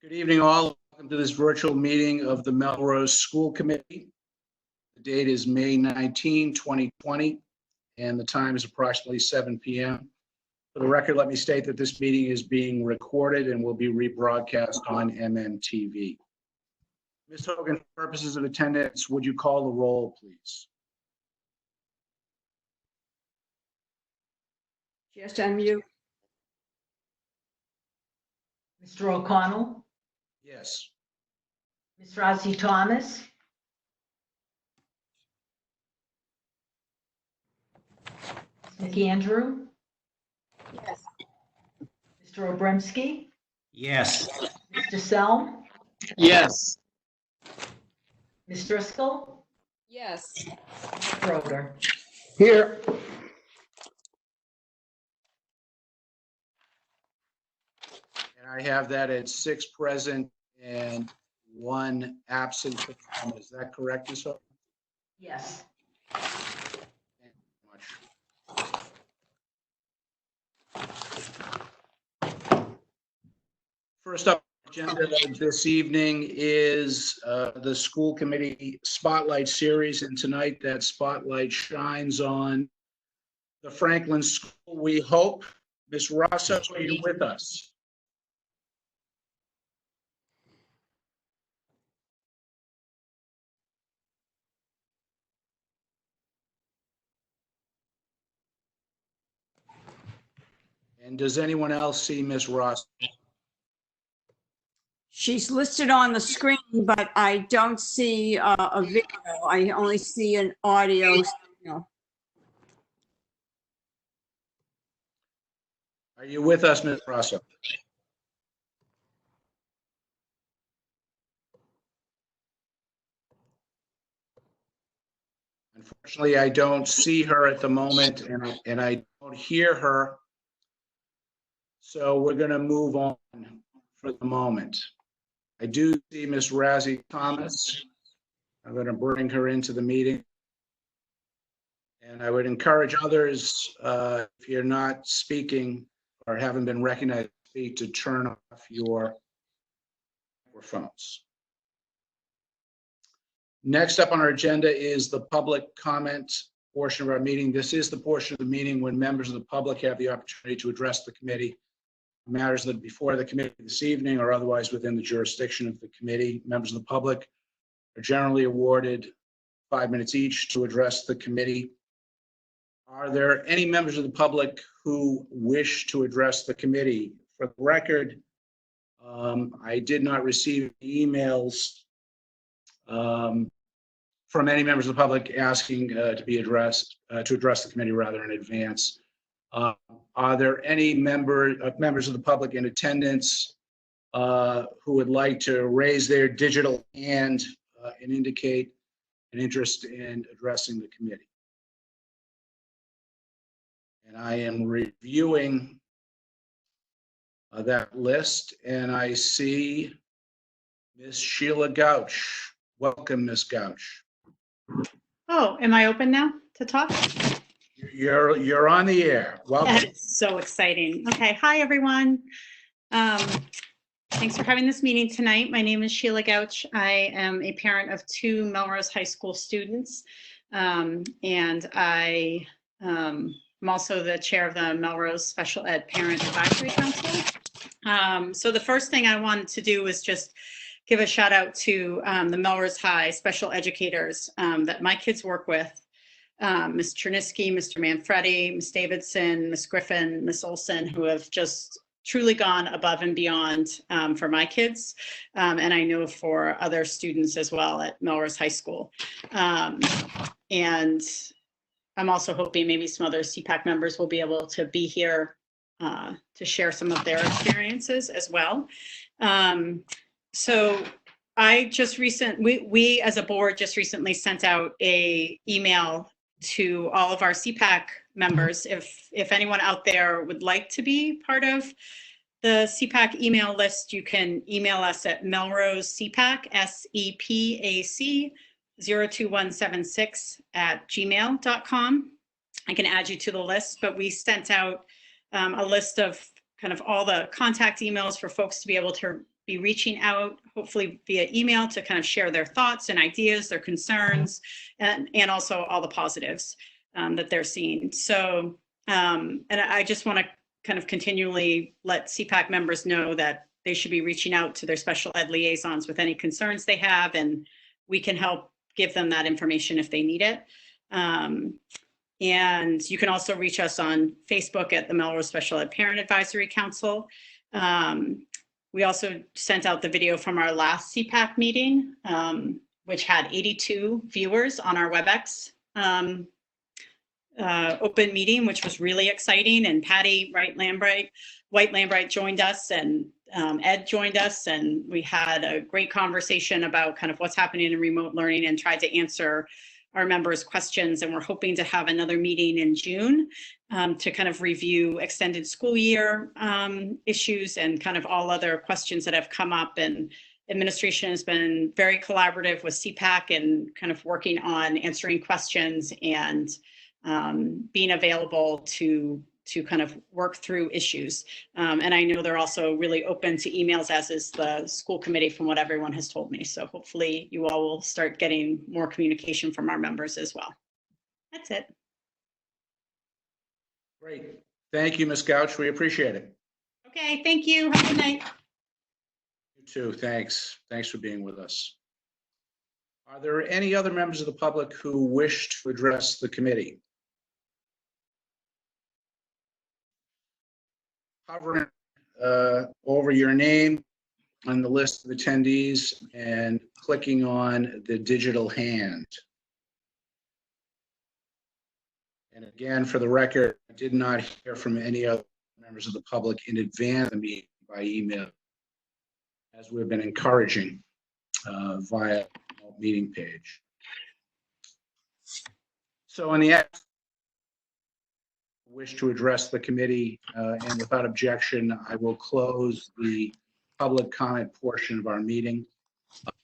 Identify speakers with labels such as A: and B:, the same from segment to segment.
A: Good evening, all. Welcome to this virtual meeting of the Melrose School Committee. The date is May 19, 2020, and the time is approximately 7 p.m. For the record, let me state that this meeting is being recorded and will be rebroadcast on MMTV. Ms. Hogan, for purposes of attendance, would you call the roll, please?
B: Just unmute.
C: Mr. O'Connell,
A: Yes.
C: Ms. Rossi Thomas, Ms. McAndrew,
B: Yes.
C: Mr. Obremski,
D: Yes.
C: Mr. Selm,
D: Yes.
C: Ms. Driscoll,
B: Yes.
C: Mr. Broder.
A: Here. And I have that at 6 present and 1 absent. Is that correct, Ms. Hogan?
C: Yes.
A: Thank you very much. First up on the agenda this evening is the school committee spotlight series, and tonight that spotlight shines on the Franklin School. We hope. Ms. Rosso, are you with us? And does anyone else see Ms. Ross?
B: She's listed on the screen, but I don't see a video. I only see an audio signal.
A: Are you with us, Ms. Rosso? Unfortunately, I don't see her at the moment, and I don't hear her. So we're going to move on for the moment. I do see Ms. Razzie Thomas. I'm going to bring her into the meeting. And I would encourage others, if you're not speaking or haven't been recognized to speak, to turn off your microphones. Next up on our agenda is the public comment portion of our meeting. This is the portion of the meeting when members of the public have the opportunity to address the committee. Matters that are before the committee this evening or otherwise within the jurisdiction of the committee. Members of the public are generally awarded 5 minutes each to address the committee. Are there any members of the public who wish to address the committee? For the record, I did not receive emails from any members of the public asking to address the committee rather in advance. Are there any members of the public in attendance who would like to raise their digital hand and indicate an interest in addressing the committee? And I am reviewing that list, and I see Miss Sheila Gouch. Welcome, Miss Gouch.
E: Oh, am I open now to talk?
A: You're on the air. Welcome.
E: That's so exciting. Okay, hi everyone. Thanks for having this meeting tonight. My name is Sheila Gouch. I am a parent of 2 Melrose High School students, and I am also the chair of the Melrose Special Ed Parent Advisory Council. So the first thing I wanted to do was just give a shout out to the Melrose High special educators that my kids work with. Ms. Chernisky, Mr. Manfredi, Ms. Davidson, Ms. Griffin, Ms. Olson, who have just truly gone above and beyond for my kids. And I know for other students as well at Melrose High School. And I'm also hoping maybe some other CPAC members will be able to be here to share some of their experiences as well. So I just we as a board just recently sent out a email to all of our CPAC members. If anyone out there would like to be part of the CPAC email list, you can email us at melrosecpac, SEPAC 02176 @gmail.com. I can add you to the list, but we sent out a list of kind of all the contact emails for folks to be able to be reaching out, hopefully via email, to kind of share their thoughts and ideas, their concerns, and also all the positives that they're seeing. So, and I just want to kind of continually let CPAC members know that they should be reaching out to their special ed liaisons with any concerns they have, and we can help give them that information if they need it. And you can also reach us on Facebook at the Melrose Special Ed Parent Advisory Council. We also sent out the video from our last CPAC meeting, which had 82 viewers on our WebEx open meeting, which was really exciting. And Patty White-Lambright joined us, and Ed joined us, and we had a great conversation about kind of what's happening in remote learning and tried to answer our members' questions. And we're hoping to have another meeting in June to kind of review extended school year issues and kind of all other questions that have come up. And administration has been very collaborative with CPAC and kind of working on answering questions and being available to kind of work through issues. And I know they're also really open to emails, as is the school committee, from what everyone has told me. So hopefully you all will start getting more communication from our members as well. That's it.
A: Great. Thank you, Ms. Gouch. We appreciate it.
E: Okay, thank you. Have a good night.
A: You too. Thanks. Thanks for being with us. Are there any other members of the public who wish to address the committee? Hovering over your name on the list of attendees and clicking on the digital hand. And again, for the record, I did not hear from any other members of the public in advance of the meeting by email, as we've been encouraging via the meeting page. So in the wish to address the committee, and without objection, I will close the public comment portion of our meeting.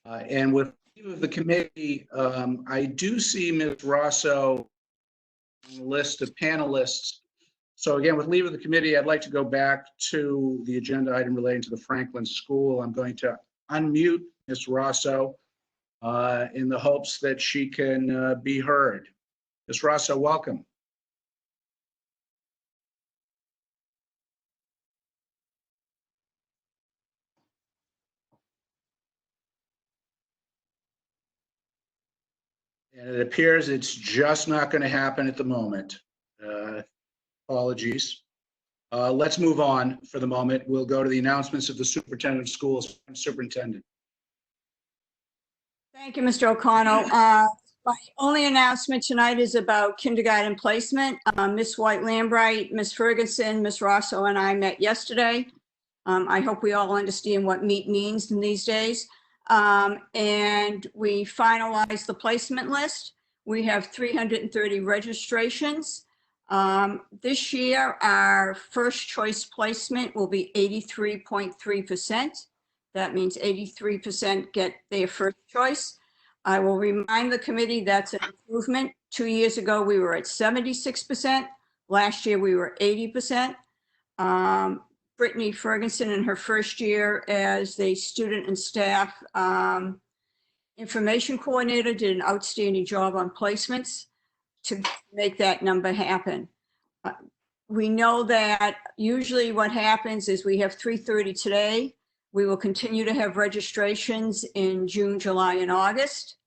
A: And with the committee, I do see Ms. Rosso on the list of panelists. So again, with leave of the committee, I'd like to go back to the agenda item relating to the Franklin School. I'm going to unmute Ms. Rosso in the hopes that she can be heard. Ms. Rosso, welcome. And it appears it's just not going to happen at the moment. Apologies. Let's move on for the moment. We'll go to the announcements of the superintendent of schools. Superintendent.
B: Thank you, Mr. O'Connell. My only announcement tonight is about kindergarten placement. Ms. White-Lambright, Ms. Ferguson, Ms. Rosso, and I met yesterday. I hope we all understand what meet means in these days. And we finalized the placement list. We have 330 registrations. This year, our first choice placement will be 83.3%. That means 83% get their first choice. I will remind the committee that's an improvement. 2 years ago, we were at 76%. Last year, we were 80%. Brittany Ferguson, in her first year as the student and staff information coordinator, did an outstanding job on placements to make that number happen. We know that usually what happens is we have 330 today. We will continue to have registrations in June, July, and August.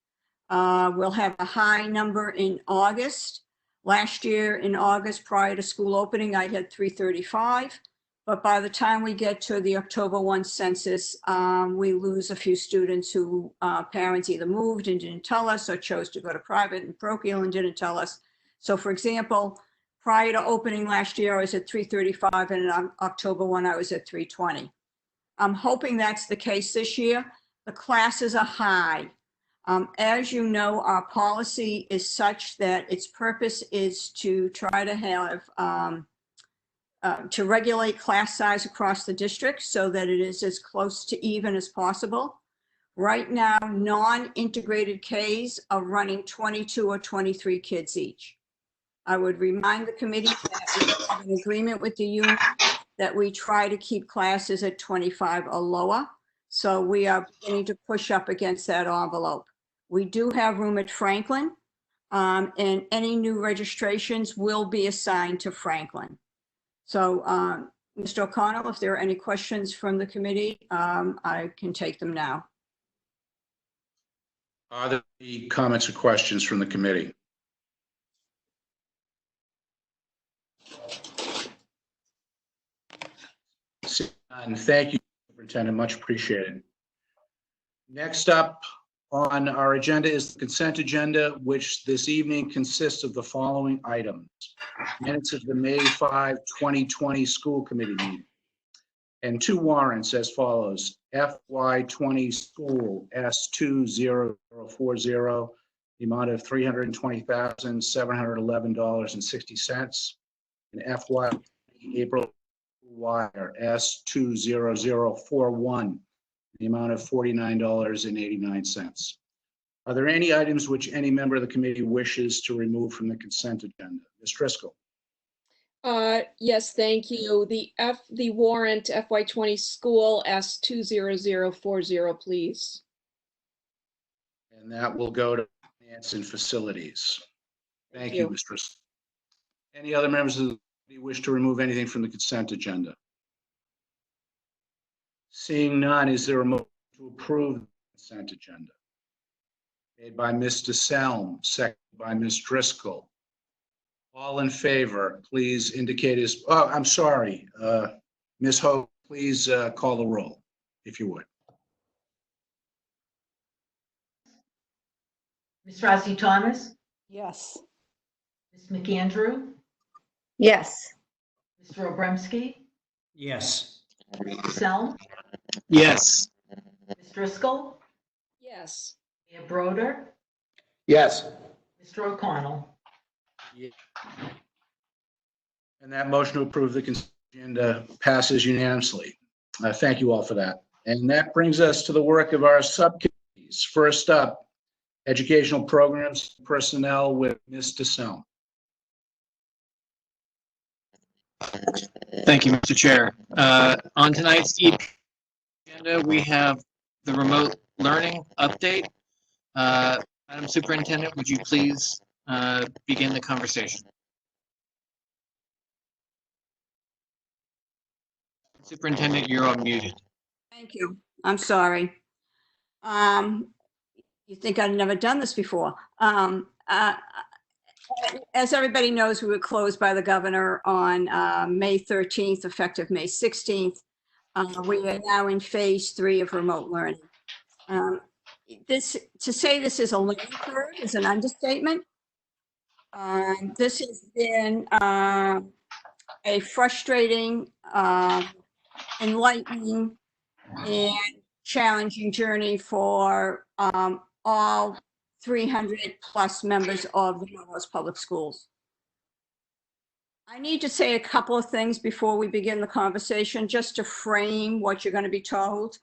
B: We'll have a high number in August. Last year in August, prior to school opening, I had 335. But by the time we get to the October 1 census, we lose a few students who parents either moved and didn't tell us or chose to go to private and parochial and didn't tell us. So for example, prior to opening last year, I was at 335, and on October 1, I was at 320. I'm hoping that's the case this year. The classes are high. As you know, our policy is such that its purpose is to try to have to regulate class size across the district so that it is as close to even as possible. Right now, non-integrated Ks are running 22 or 23 kids each. I would remind the committee that we have an agreement with the union that we try to keep classes at 25 or lower. So we are beginning to push up against that envelope. We do have room at Franklin, and any new registrations will be assigned to Franklin. So, Mr. O'Connell, if there are any questions from the committee, I can take them now.
A: Are there any comments or questions from the committee? And thank you, Superintendent, much appreciated. Next up on our agenda is the consent agenda, which this evening consists of the following items. Minutes of the May 5, 2020 school committee meeting. And two warrants as follows. FY20 school S20040, the amount of $320,711.60. And FY April wire S20041, the amount of $49.89. Are there any items which any member of the committee wishes to remove from the consent agenda? Ms. Driscoll.
F: Yes, thank you. The warrant FY20 school S20040, please.
A: And that will go to finance and facilities. Thank you, Ms. Driscoll. Any other members of the committee wish to remove anything from the consent agenda? Seeing none, is there a motion to approve the consent agenda? Made by Mr. Selm, seconded by Ms. Driscoll. All in favor, please indicate as, oh, I'm sorry. Ms. Hope, please call the roll, if you would.
C: Ms. Rosie Thomas,
F: Yes.
C: Ms. McAndrew,
F: Yes.
C: Mr. Obremski,
D: Yes.
C: Mr. Selm,
D: Yes.
C: Ms. Driscoll,
F: Yes.
C: Mayor Broder,
A: Yes.
C: Mr. O'Connell.
A: And that motion to approve the consent agenda passes unanimously. Thank you all for that. And that brings us to the work of our subcommittees. First up, educational programs personnel with Mr. Selm.
D: Thank you, Mr. Chair. On tonight's agenda, we have the remote learning update. Madam Superintendent, would you please begin the conversation? Superintendent, you're unmuted.
B: Thank you. I'm sorry. You think I've never done this before. As everybody knows, we were closed by the governor on May 13th, effective May 16th. We are now in phase 3 of remote learning. To say this is a learning curve is an understatement. This has been a frustrating, enlightening, and challenging journey for all 300 plus members of the Melrose Public Schools. I need to say a couple of things before we begin the conversation, just to frame what you're going to be told.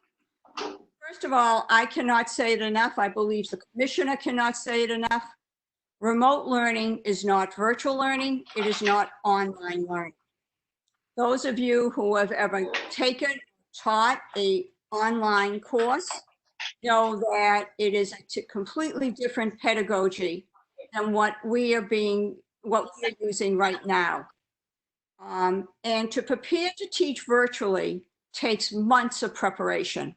B: First of all, I cannot say it enough. I believe the commissioner cannot say it enough. Remote learning is not virtual learning. It is not online learning. Those of you who have ever taken, taught a online course know that it is a completely different pedagogy than what we are using right now. And to prepare to teach virtually takes months of preparation.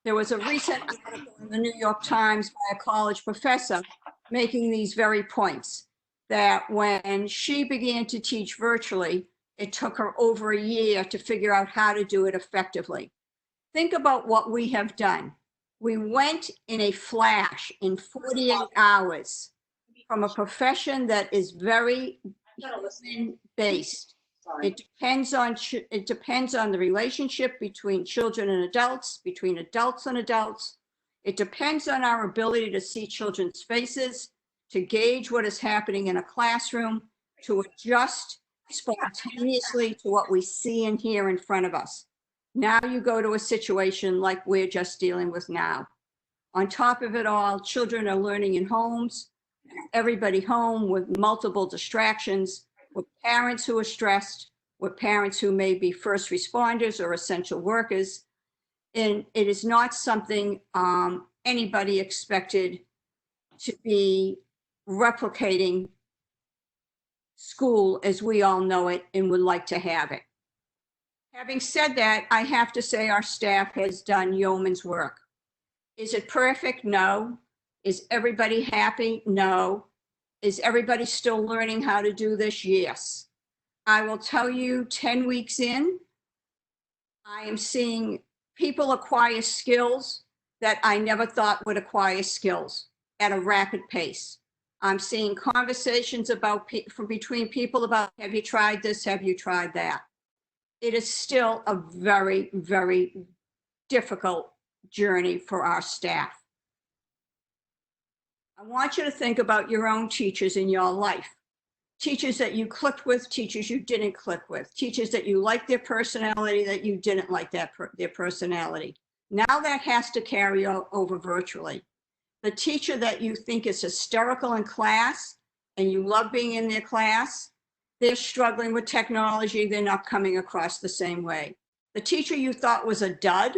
B: There was a recent article in the New York Times by a college professor making these very points, that when she began to teach virtually, it took her over a year to figure out how to do it effectively. Think about what we have done. We went in a flash in 48 hours from a profession that is very human-based. It depends on the relationship between children and adults, between adults and adults. It depends on our ability to see children's faces, to gauge what is happening in a classroom, to adjust spontaneously to what we see and hear in front of us. Now you go to a situation like we're just dealing with now. On top of it all, children are learning in homes, everybody home with multiple distractions, with parents who are stressed, with parents who may be first responders or essential workers. And it is not something anybody expected to be replicating school as we all know it and would like to have it. Having said that, I have to say our staff has done yeoman's work. Is it perfect? No. Is everybody happy? No. Is everybody still learning how to do this? Yes. I will tell you, 10 weeks in, I am seeing people acquire skills that I never thought would acquire skills at a rapid pace. I'm seeing conversations from between people about, have you tried this? Have you tried that? It is still a very, very difficult journey for our staff. I want you to think about your own teachers in your life. Teachers that you clicked with, teachers you didn't click with, teachers that you liked their personality, that you didn't like their personality. Now that has to carry over virtually. The teacher that you think is hysterical in class and you love being in their class, they're struggling with technology. They're not coming across the same way. The teacher you thought was a dud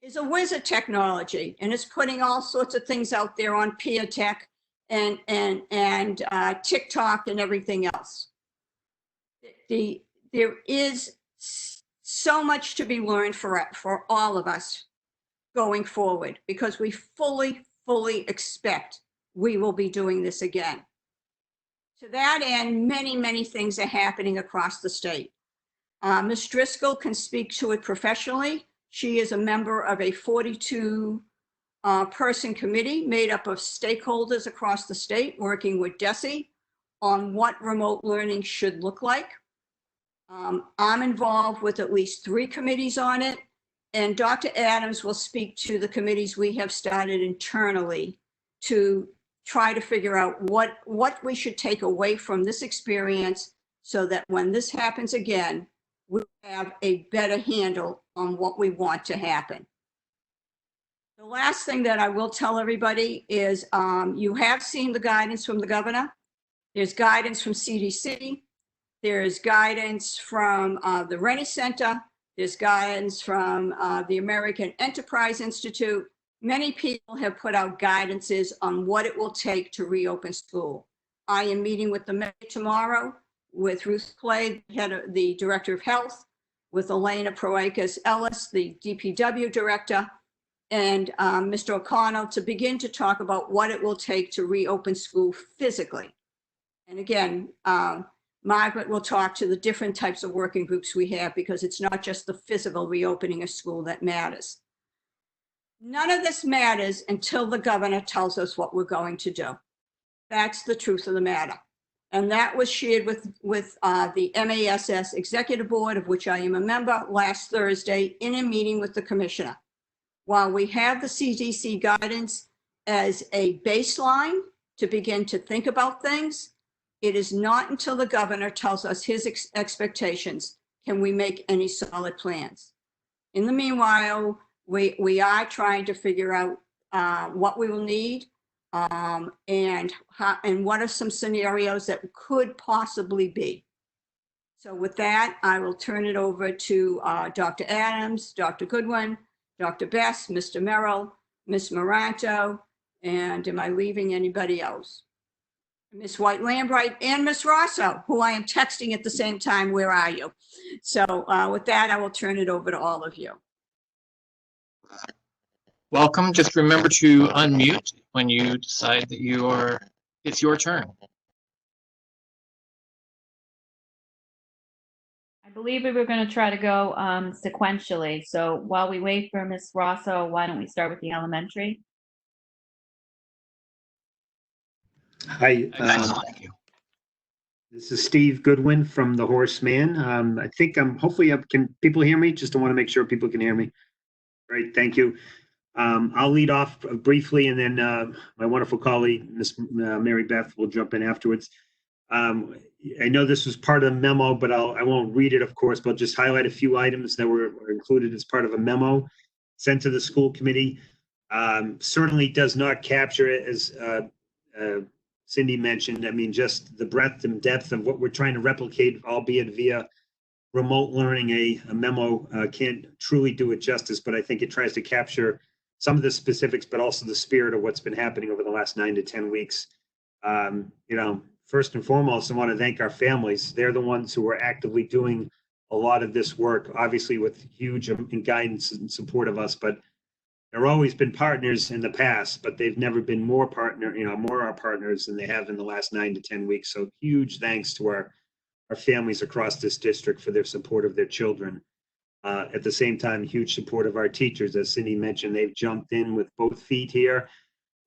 B: is a whiz at technology and is putting all sorts of things out there on peer tech and TikTok and everything else. There is so much to be learned for all of us going forward, because we fully expect we will be doing this again. To that end, many things are happening across the state. Ms. Driscoll can speak to it professionally. She is a member of a 42 person committee made up of stakeholders across the state, working with DESE on what remote learning should look like. I'm involved with at least 3 committees on it, and Dr. Adams will speak to the committees we have started internally to try to figure out what we should take away from this experience so that when this happens again, we have a better handle on what we want to happen. The last thing that I will tell everybody is you have seen the guidance from the governor. There's guidance from CDC. There's guidance from the Rennie Center. There's guidance from the American Enterprise Institute. Many people have put out guidances on what it will take to reopen school. I am meeting with the mayor tomorrow, with Ruth Clay, the Director of Health, with Elena Proakis Ellis, the DPW Director, and Mr. O'Connell, to begin to talk about what it will take to reopen school physically. And again, Margaret will talk to the different types of working groups we have, because it's not just the physical reopening of school that matters. None of this matters until the governor tells us what we're going to do. That's the truth of the matter. And that was shared with the MASS Executive Board, of which I am a member, last Thursday in a meeting with the commissioner. While we have the CDC guidance as a baseline to begin to think about things, it is not until the governor tells us his expectations can we make any solid plans. In the meanwhile, we are trying to figure out what we will need and what are some scenarios that could possibly be. So with that, I will turn it over to Dr. Adams, Dr. Goodwin, Dr. Best, Mr. Merrill, Ms. Moranto, and am I leaving anybody else? Ms. White Lambright and Ms. Rosso, who I am texting at the same time, where are you? So with that, I will turn it over to all of you.
D: Welcome. Just remember to unmute when you decide that it's your turn.
G: I believe we were going to try to go sequentially. So while we wait for Ms. Rosso, why don't we start with the elementary?
H: Hi,
D: Thank you.
H: this is Steve Goodwin from the Horseman. I think hopefully, can people hear me? Just want to make sure people can hear me. Great, thank you. I'll lead off briefly, and then my wonderful colleague, Ms. Mary Beth, will jump in afterwards. I know this was part of a memo, but I won't read it, of course, but I'll just highlight a few items that were included as part of a memo sent to the school committee. Certainly does not capture it, as Cindy mentioned. I mean, just the breadth and depth of what we're trying to replicate, albeit via remote learning, a memo can't truly do it justice, but I think it tries to capture some of the specifics, but also the spirit of what's been happening over the last 9 to 10 weeks. First and foremost, I want to thank our families. They're the ones who are actively doing a lot of this work, obviously with huge guidance and support of us, but they've always been partners in the past, but they've never been more our partners than they have in the last 9 to 10 weeks. So huge thanks to our families across this district for their support of their children. At the same time, huge support of our teachers. As Cindy mentioned, they've jumped in with both feet here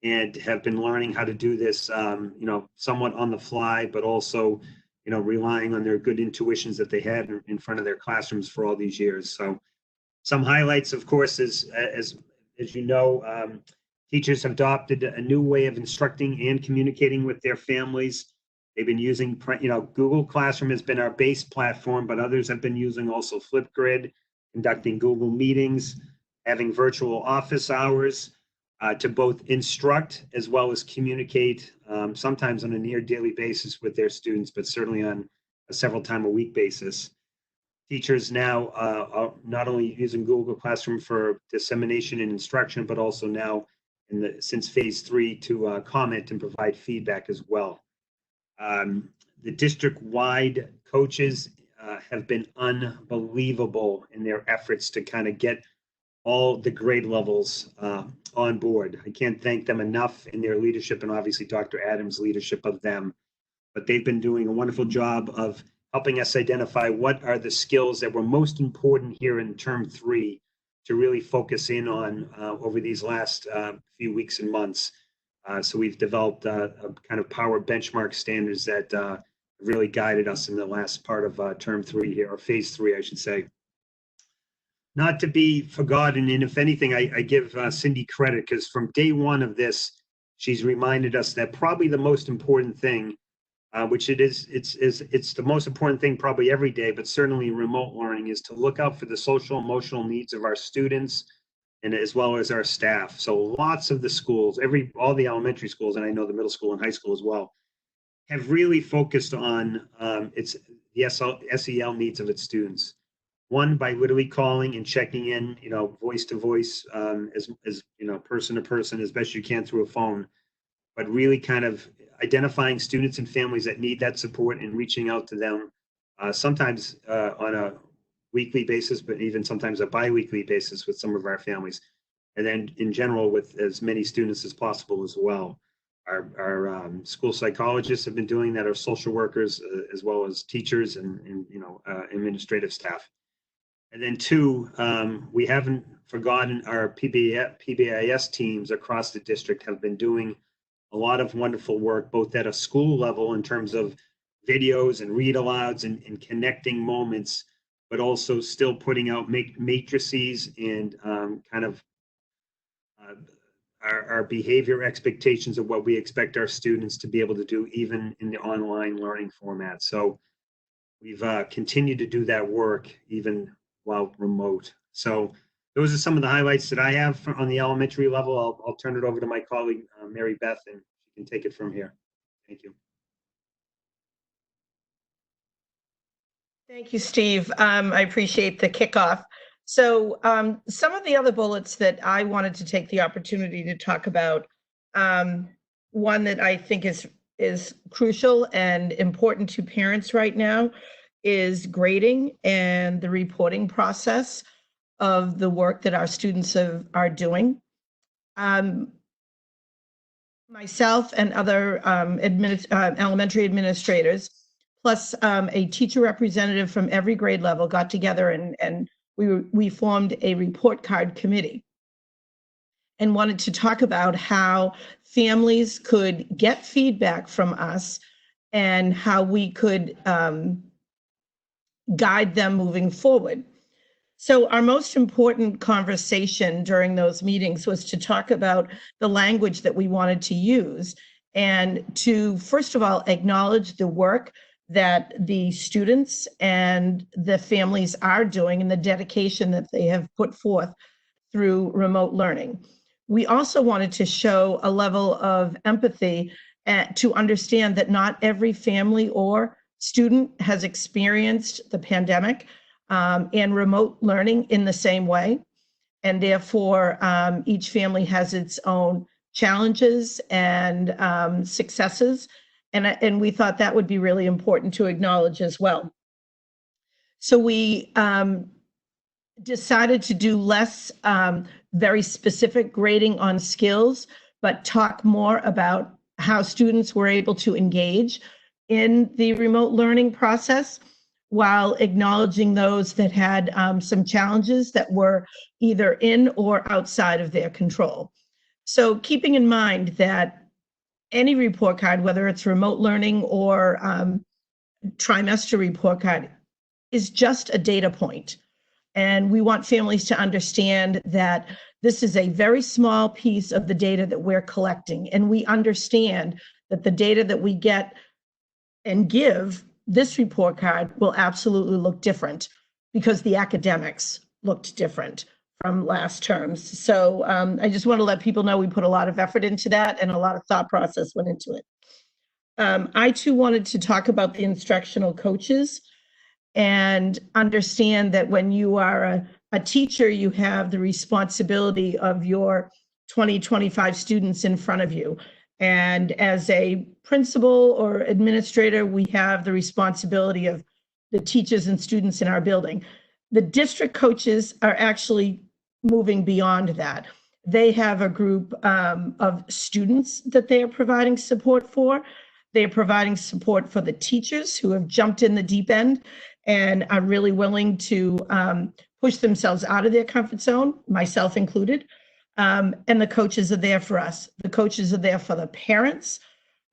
H: and have been learning how to do this, somewhat on the fly, but also, relying on their good intuitions that they had in front of their classrooms for all these years. So some highlights, of course, is, as you know, teachers have adopted a new way of instructing and communicating with their families. They've been using, Google Classroom has been our base platform, but others have been using also Flipgrid, conducting Google meetings, having virtual office hours to both instruct as well as communicate, sometimes on a near daily basis with their students, but certainly on a several time a week basis. Teachers now are not only using Google Classroom for dissemination and instruction, but also now since phase 3 to comment and provide feedback as well. The district-wide coaches have been unbelievable in their efforts to kind of get all the grade levels on board. I can't thank them enough in their leadership, and obviously Dr. Adams' leadership of them. But they've been doing a wonderful job of helping us identify what are the skills that were most important here in term 3 to really focus in on over these last few weeks and months. So we've developed a kind of power benchmark standards that really guided us in the last part of term 3 here, or phase 3, I should say. Not to be forgotten, and if anything, I give Cindy credit, because from day one of this, she's reminded us that probably the most important thing, which it's the most important thing probably every day, but certainly in remote learning, is to look out for the social emotional needs of our students and as well as our staff. So lots of the schools, all the elementary schools, and I know the middle school and high school as well, have really focused on the SEL needs of its students. One, by literally calling and checking in, voice to voice, as person to person as best you can through a phone, but really kind of identifying students and families that need that support and reaching out to them, sometimes on a weekly basis, but even sometimes a bi-weekly basis with some of our families. And then in general with as many students as possible as well. Our school psychologists have been doing that, our social workers, as well as teachers and administrative staff. And then 2, we haven't forgotten our PBIS teams across the district have been doing a lot of wonderful work, both at a school level in terms of videos and read alouds and connecting moments, but also still putting out matrices and kind of our behavior expectations of what we expect our students to be able to do even in the online learning format. So we've continued to do that work even while remote. So those are some of the highlights that I have on the elementary level. I'll turn it over to my colleague, Mary Beth, and she can take it from here. Thank you.
I: Thank you, Steve. I appreciate the kickoff. So some of the other bullets that I wanted to take the opportunity to talk about, one that I think is crucial and important to parents right now is grading and the reporting process of the work that our students are doing. Myself and other elementary administrators, plus a teacher representative from every grade level, got together and we formed a report card committee and wanted to talk about how families could get feedback from us and how we could guide them moving forward. So our most important conversation during those meetings was to talk about the language that we wanted to use and to, first of all, acknowledge the work that the students and the families are doing and the dedication that they have put forth through remote learning. We also wanted to show a level of empathy to understand that not every family or student has experienced the pandemic and remote learning in the same way. And therefore, each family has its own challenges and successes. And we thought that would be really important to acknowledge as well. So we decided to do less very specific grading on skills, but talk more about how students were able to engage in the remote learning process while acknowledging those that had some challenges that were either in or outside of their control. So keeping in mind that any report card, whether it's remote learning or trimester report card, is just a data point. And we want families to understand that this is a very small piece of the data that we're collecting. And we understand that the data that we get and give this report card will absolutely look different because the academics looked different from last terms. So I just want to let people know we put a lot of effort into that and a lot of thought process went into it. I too wanted to talk about the instructional coaches and understand that when you are a teacher, you have the responsibility of your 20, 25 students in front of you. And as a principal or administrator, we have the responsibility of the teachers and students in our building. The district coaches are actually moving beyond that. They have a group of students that they are providing support for. They are providing support for the teachers who have jumped in the deep end and are really willing to push themselves out of their comfort zone, myself included. And the coaches are there for us. The coaches are there for the parents.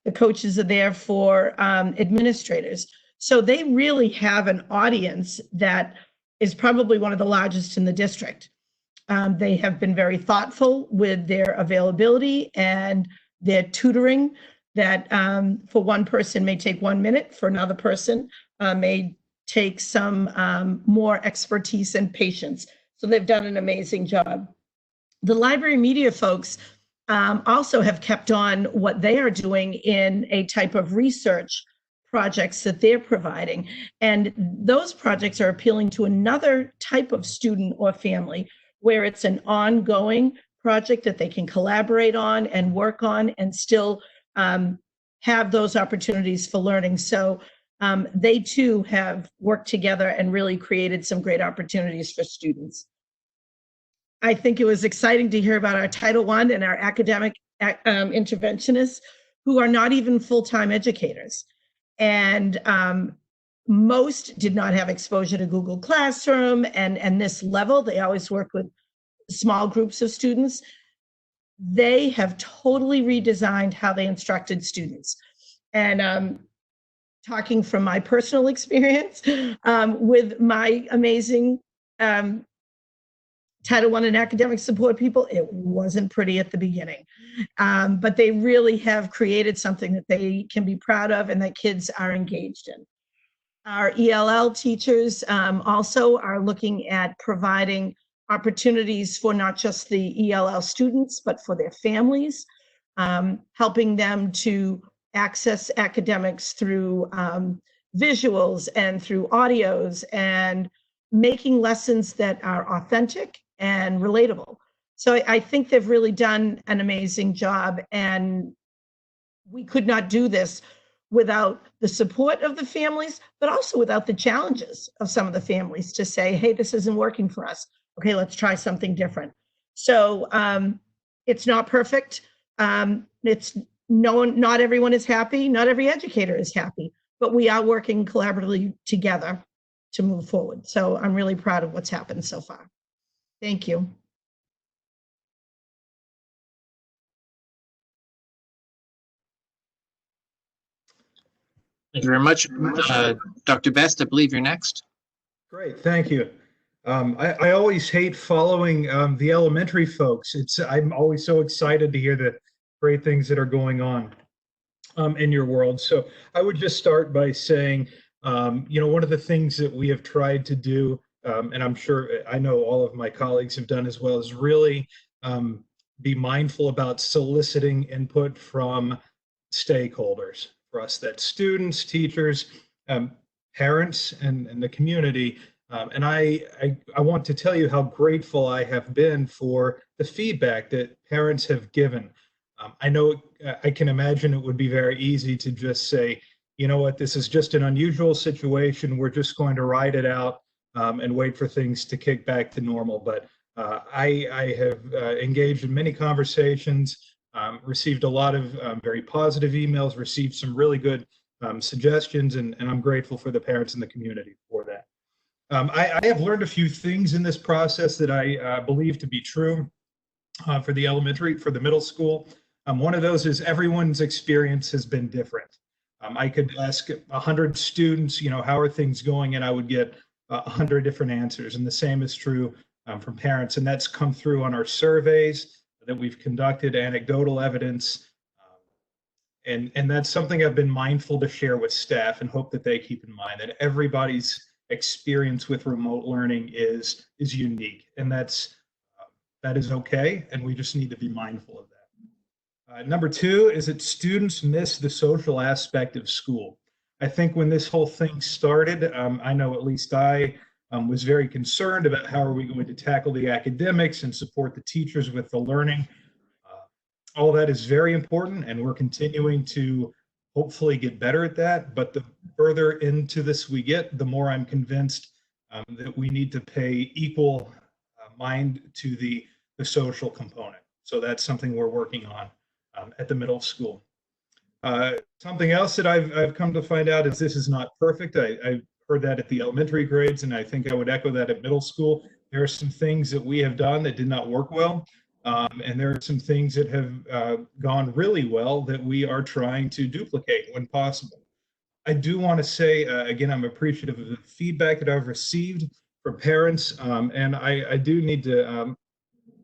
I: The coaches are there for administrators. So they really have an audience that is probably one of the largest in the district. They have been very thoughtful with their availability and their tutoring that for one person may take 1 minute, for another person may take some more expertise and patience. So they've done an amazing job. The library media folks also have kept on what they are doing in a type of research projects that they're providing. And those projects are appealing to another type of student or family where it's an ongoing project that they can collaborate on and work on and still have those opportunities for learning. So they too have worked together and really created some great opportunities for students. I think it was exciting to hear about our Title I and our academic interventionists who are not even full-time educators. And most did not have exposure to Google Classroom and this level. They always work with small groups of students. They have totally redesigned how they instructed students. And talking from my personal experience with my amazing Title I and academic support people, it wasn't pretty at the beginning. But they really have created something that they can be proud of and that kids are engaged in. Our ELL teachers also are looking at providing opportunities for not just the ELL students, but for their families, helping them to access academics through visuals and through audios and making lessons that are authentic and relatable. So I think they've really done an amazing job, and we could not do this without the support of the families, but also without the challenges of some of the families to say, hey, this isn't working for us. Okay, let's try something different. So it's not perfect. Not everyone is happy. Not every educator is happy, but we are working collaboratively together to move forward. So I'm really proud of what's happened so far. Thank you.
D: Thank you very much. Dr. Best, I believe you're next.
J: Great, thank you. I always hate following the elementary folks. I'm always so excited to hear the great things that are going on in your world. So I would just start by saying, one of the things that we have tried to do, and I'm sure I know all of my colleagues have done as well, is really be mindful about soliciting input from stakeholders. For us, that's students, teachers, parents and the community. And I want to tell you how grateful I have been for the feedback that parents have given. I know I can imagine it would be very easy to just say, you know what, this is just an unusual situation. We're just going to ride it out and wait for things to kick back to normal. But I have engaged in many conversations, received a lot of very positive emails, received some really good suggestions, and I'm grateful for the parents in the community for that. I have learned a few things in this process that I believe to be true for the middle school. One of those is everyone's experience has been different. I could ask 100 students, you know, how are things going, and I would get 100 different answers. And the same is true from parents, and that's come through on our surveys that we've conducted, anecdotal evidence, and that's something I've been mindful to share with staff, and hope that they keep in mind that everybody's experience with remote learning is unique, and that is okay, and we just need to be mindful of that. Number two is that students miss the social aspect of school. I think when this whole thing started, I know at least I was very concerned about how are we going to tackle the academics and support the teachers with the learning. All that is very important, and we're continuing to hopefully get better at that. But the further into this we get, the more I'm convinced that we need to pay equal mind to the social component. So that's something we're working on at the middle school. Something else that I've come to find out is this is not perfect. I've heard that at the elementary grades, and I think I would echo that at middle school. There are some things that we have done that did not work well, and there are some things that have gone really well that we are trying to duplicate when possible. I do want to say, again, I'm appreciative of the feedback that I've received from parents, and I do need to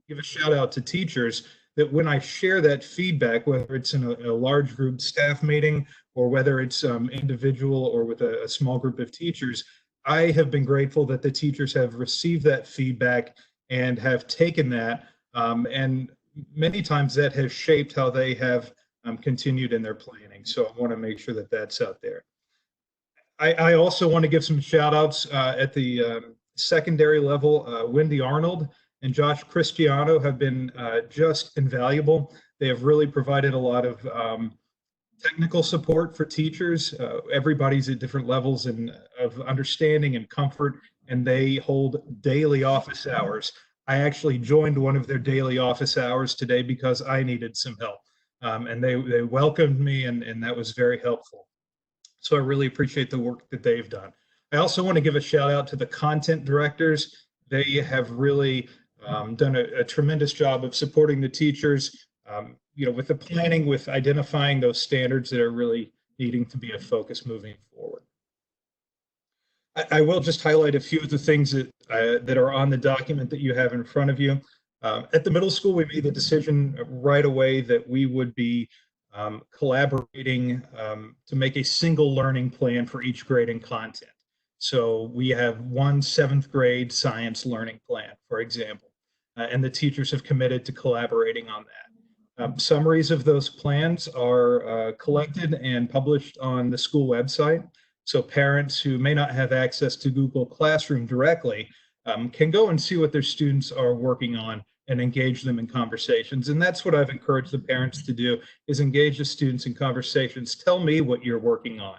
J: give a shout out to teachers that when I share that feedback, whether it's in a large group staff meeting or whether it's individual or with a small group of teachers, I have been grateful that the teachers have received that feedback and have taken that, and many times that has shaped how they have continued in their planning. So I want to make sure that that's out there. I also want to give some shout outs at the secondary level. Wendy Arnold and Josh Cristiano have been just invaluable. They have really provided a lot of technical support for teachers. Everybody's at different levels of understanding and comfort, and they hold daily office hours. I actually joined one of their daily office hours today because I needed some help, and they welcomed me, and that was very helpful. So I really appreciate the work that they've done. I also want to give a shout out to the content directors. They have really done a tremendous job of supporting the teachers, you know, with the planning, with identifying those standards that are really needing to be a focus moving forward. I will just highlight a few of the things that are on the document that you have in front of you. At the middle school, we made the decision right away that we would be collaborating to make a single learning plan for each grade and content. So we have one 7th grade science learning plan, for example, and the teachers have committed to collaborating on that. Summaries of those plans are collected and published on the school website. So parents who may not have access to Google Classroom directly can go and see what their students are working on and engage them in conversations. And that's what I've encouraged the parents to do, is engage the students in conversations. Tell me what you're working on,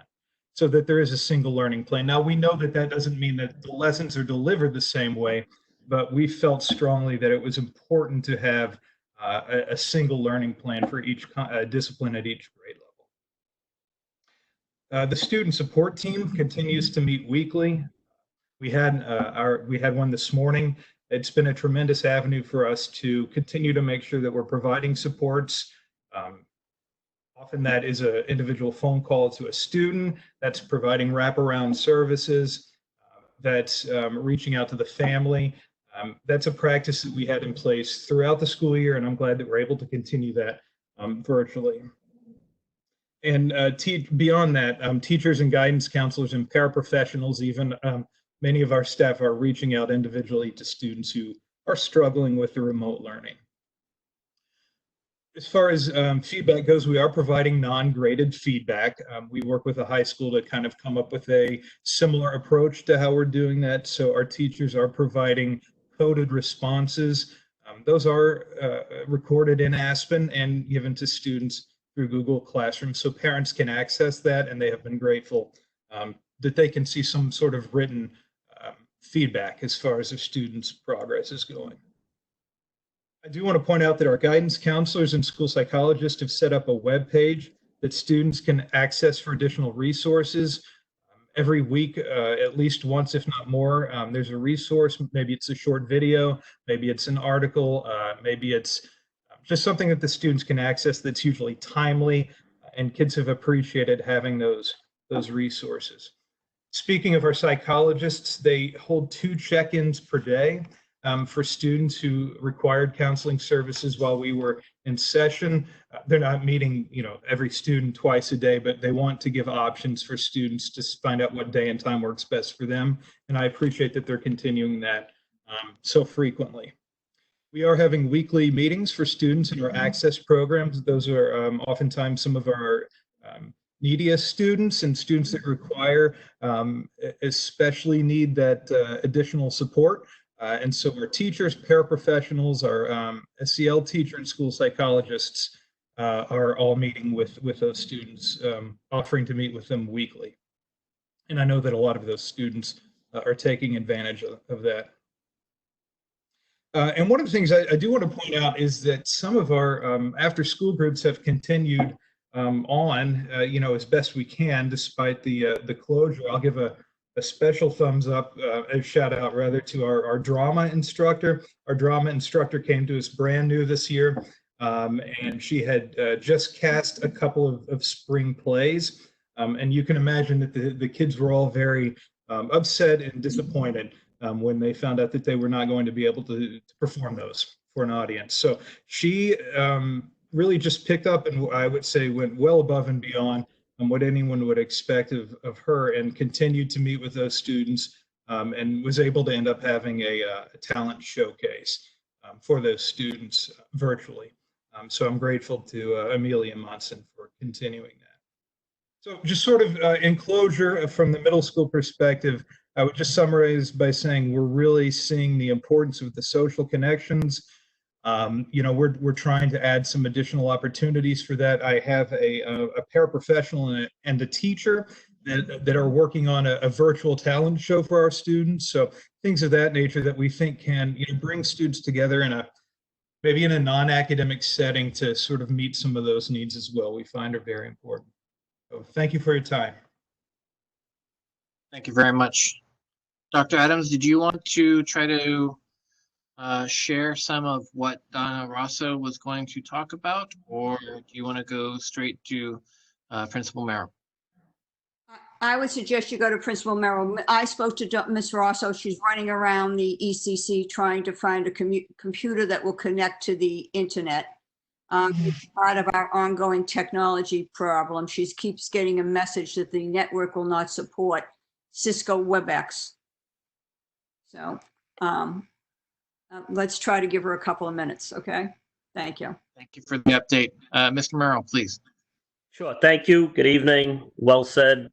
J: so that there is a single learning plan. Now, we know that that doesn't mean that the lessons are delivered the same way, but we felt strongly that it was important to have a single learning plan for each discipline at each grade level. The student support team continues to meet weekly. We had one this morning. It's been a tremendous avenue for us to continue to make sure that we're providing supports. Often that is an individual phone call to a student, that's providing wraparound services, that's reaching out to the family. That's a practice that we had in place throughout the school year, and I'm glad that we're able to continue that virtually. And beyond that, teachers and guidance counselors and paraprofessionals, even many of our staff are reaching out individually to students who are struggling with the remote learning. As far as feedback goes, we are providing non-graded feedback. We work with a high school to kind of come up with a similar approach to how we're doing that. So our teachers are providing coded responses. Those are recorded in Aspen and given to students through Google Classroom. So parents can access that, and they have been grateful that they can see some sort of written feedback as far as their students' progress is going. I do want to point out that our guidance counselors and school psychologists have set up a web page that students can access for additional resources. Every week, at least once, if not more, there's a resource. Maybe it's a short video, maybe it's an article, maybe it's just something that the students can access that's usually timely, and kids have appreciated having those resources. Speaking of our psychologists, they hold 2 check-ins per day. For students who required counseling services while we were in session. They're not meeting, every student twice a day, but they want to give options for students to find out what day and time works best for them. And I appreciate that they're continuing that so frequently. We are having weekly meetings for students in our access programs. Those are oftentimes some of our neediest students and students that require, especially need that additional support. And so our teachers, paraprofessionals, our SEL teacher and school psychologists are all meeting with those students, offering to meet with them weekly. And I know that a lot of those students are taking advantage of that. And one of the things I do want to point out is that some of our after school groups have continued on, as best we can, despite the closure. I'll give a special thumbs up, a shout out rather, to our drama instructor. Our drama instructor came to us brand new this year, and she had just cast a couple of spring plays. And you can imagine that the kids were all very upset and disappointed when they found out that they were not going to be able to perform those for an audience. So she really just picked up, and I would say went well above and beyond what anyone would expect of her, and continued to meet with those students, and was able to end up having a talent showcase for those students virtually. So I'm grateful to Amelia Monson for continuing that. So just sort of in closure, from the middle school perspective, I would just summarize by saying we're really seeing the importance of the social connections. We're trying to add some additional opportunities for that. I have a paraprofessional and a teacher that are working on a virtual talent show for our students. So things of that nature that we think can bring students together maybe in a non-academic setting to sort of meet some of those needs as well. We find are very important. So thank you for your time.
D: Thank you very much. Dr. Adams, did you want to try to share some of what Donna Rosso was going to talk about, or do you want to go straight to Principal Merrill?
B: I would suggest you go to Principal Merrill. I spoke to Ms. Rosso. She's running around the ECC trying to find a computer that will connect to the internet. It's part of our ongoing technology problem. She keeps getting a message that the network will not support Cisco WebEx. So let's try to give her a couple of minutes, okay? Thank you.
D: Thank you for the update. Mr. Merrill, please.
K: Sure. Thank you. Good evening. Well said,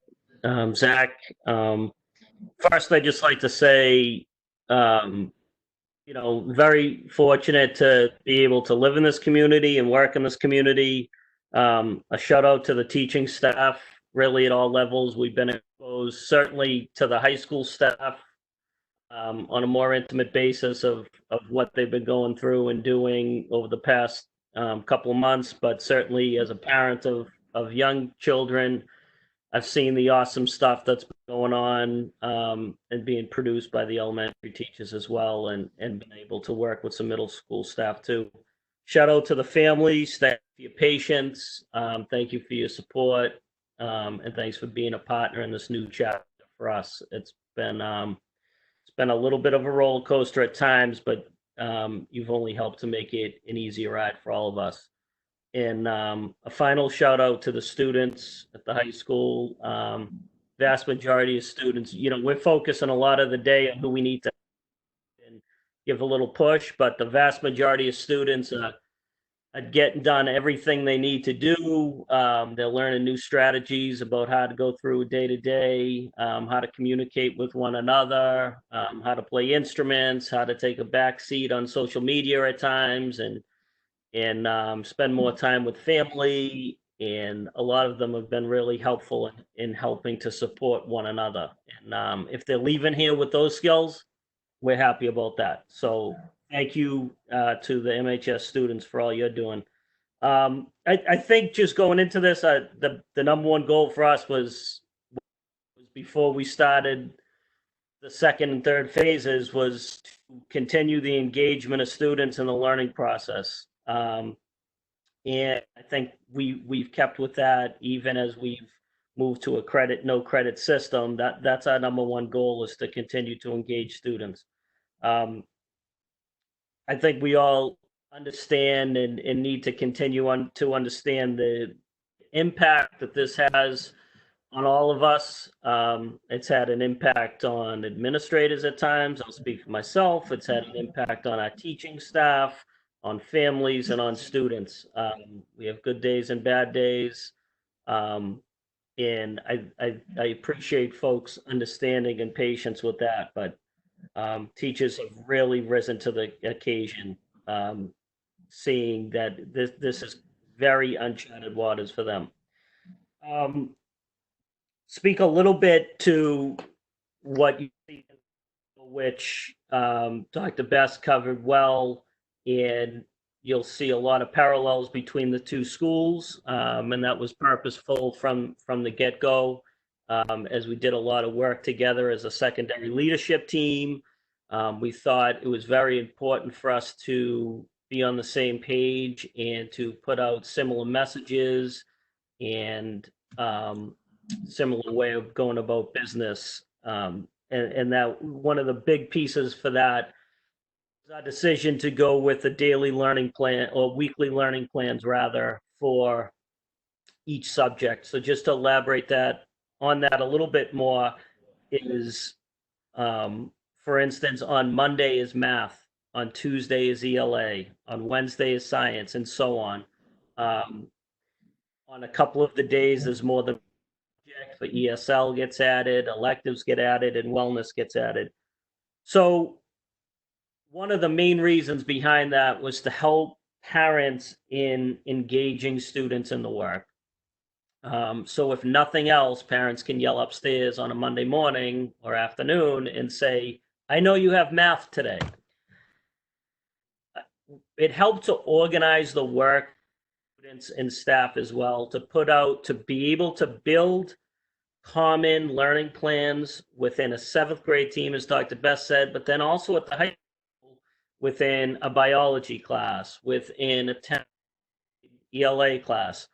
K: Zach. First, I'd just like to say, very fortunate to be able to live in this community and work in this community. A shout out to the teaching staff, really at all levels. We've been exposed certainly to the high school staff on a more intimate basis of what they've been going through and doing over the past couple of months, but certainly as a parent of young children, I've seen the awesome stuff that's been going on and being produced by the elementary teachers as well, and been able to work with some middle school staff too. Shout out to the families, thank you for your patience, thank you for your support, and thanks for being a partner in this new chapter for us. It's been a little bit of a roller coaster at times, but you've only helped to make it an easier ride for all of us. And a final shout out to the students at the high school. Vast majority of students, we're focusing a lot of the day on who we need to and give a little push, but the vast majority of students are at getting done everything they need to do. They're learning new strategies about how to go through day to day, how to communicate with one another, how to play instruments, how to take a back seat on social media at times, and spend more time with family. And a lot of them have been really helpful in helping to support one another. And if they're leaving here with those skills, we're happy about that. So thank you to the MHS students for all you're doing. I think just going into this, the number one goal for us was before we started the second and third phases was to continue the engagement of students in the learning process. And I think we've kept with that even as we've moved to a no credit system. That's our number one goal, is to continue to engage students. I think we all understand and need to continue to understand the impact that this has on all of us. It's had an impact on administrators at times. I'll speak for myself. It's had an impact on our teaching staff, on families, and on students. We have good days and bad days. And I appreciate folks' understanding and patience with that. But teachers have really risen to the occasion, seeing that this is very uncharted waters for them. Speak a little bit to what you see, which Dr. Best covered well, and you'll see a lot of parallels between the two schools, and that was purposeful from the get-go, as we did a lot of work together as a secondary leadership team. We thought it was very important for us to be on the same page and to put out similar messages and similar way of going about business. And that one of the big pieces for that is our decision to go with a daily learning plan, or weekly learning plans rather, for each subject. So just to elaborate on that a little bit more is, for instance, on Monday is math, on Tuesday is ELA, on Wednesday is science, and so on. On a couple of the days, there's more than for ESL gets added, electives get added, and wellness gets added. So one of the main reasons behind that was to help parents in engaging students in the work. So if nothing else, parents can yell upstairs on a Monday morning or afternoon and say, I know you have math today. It helped to organize the work, students and staff as well, to be able to build common learning plans within a 7th grade team, as Dr. Best said, but then also at the high school within a biology class, within a 10th ELA class.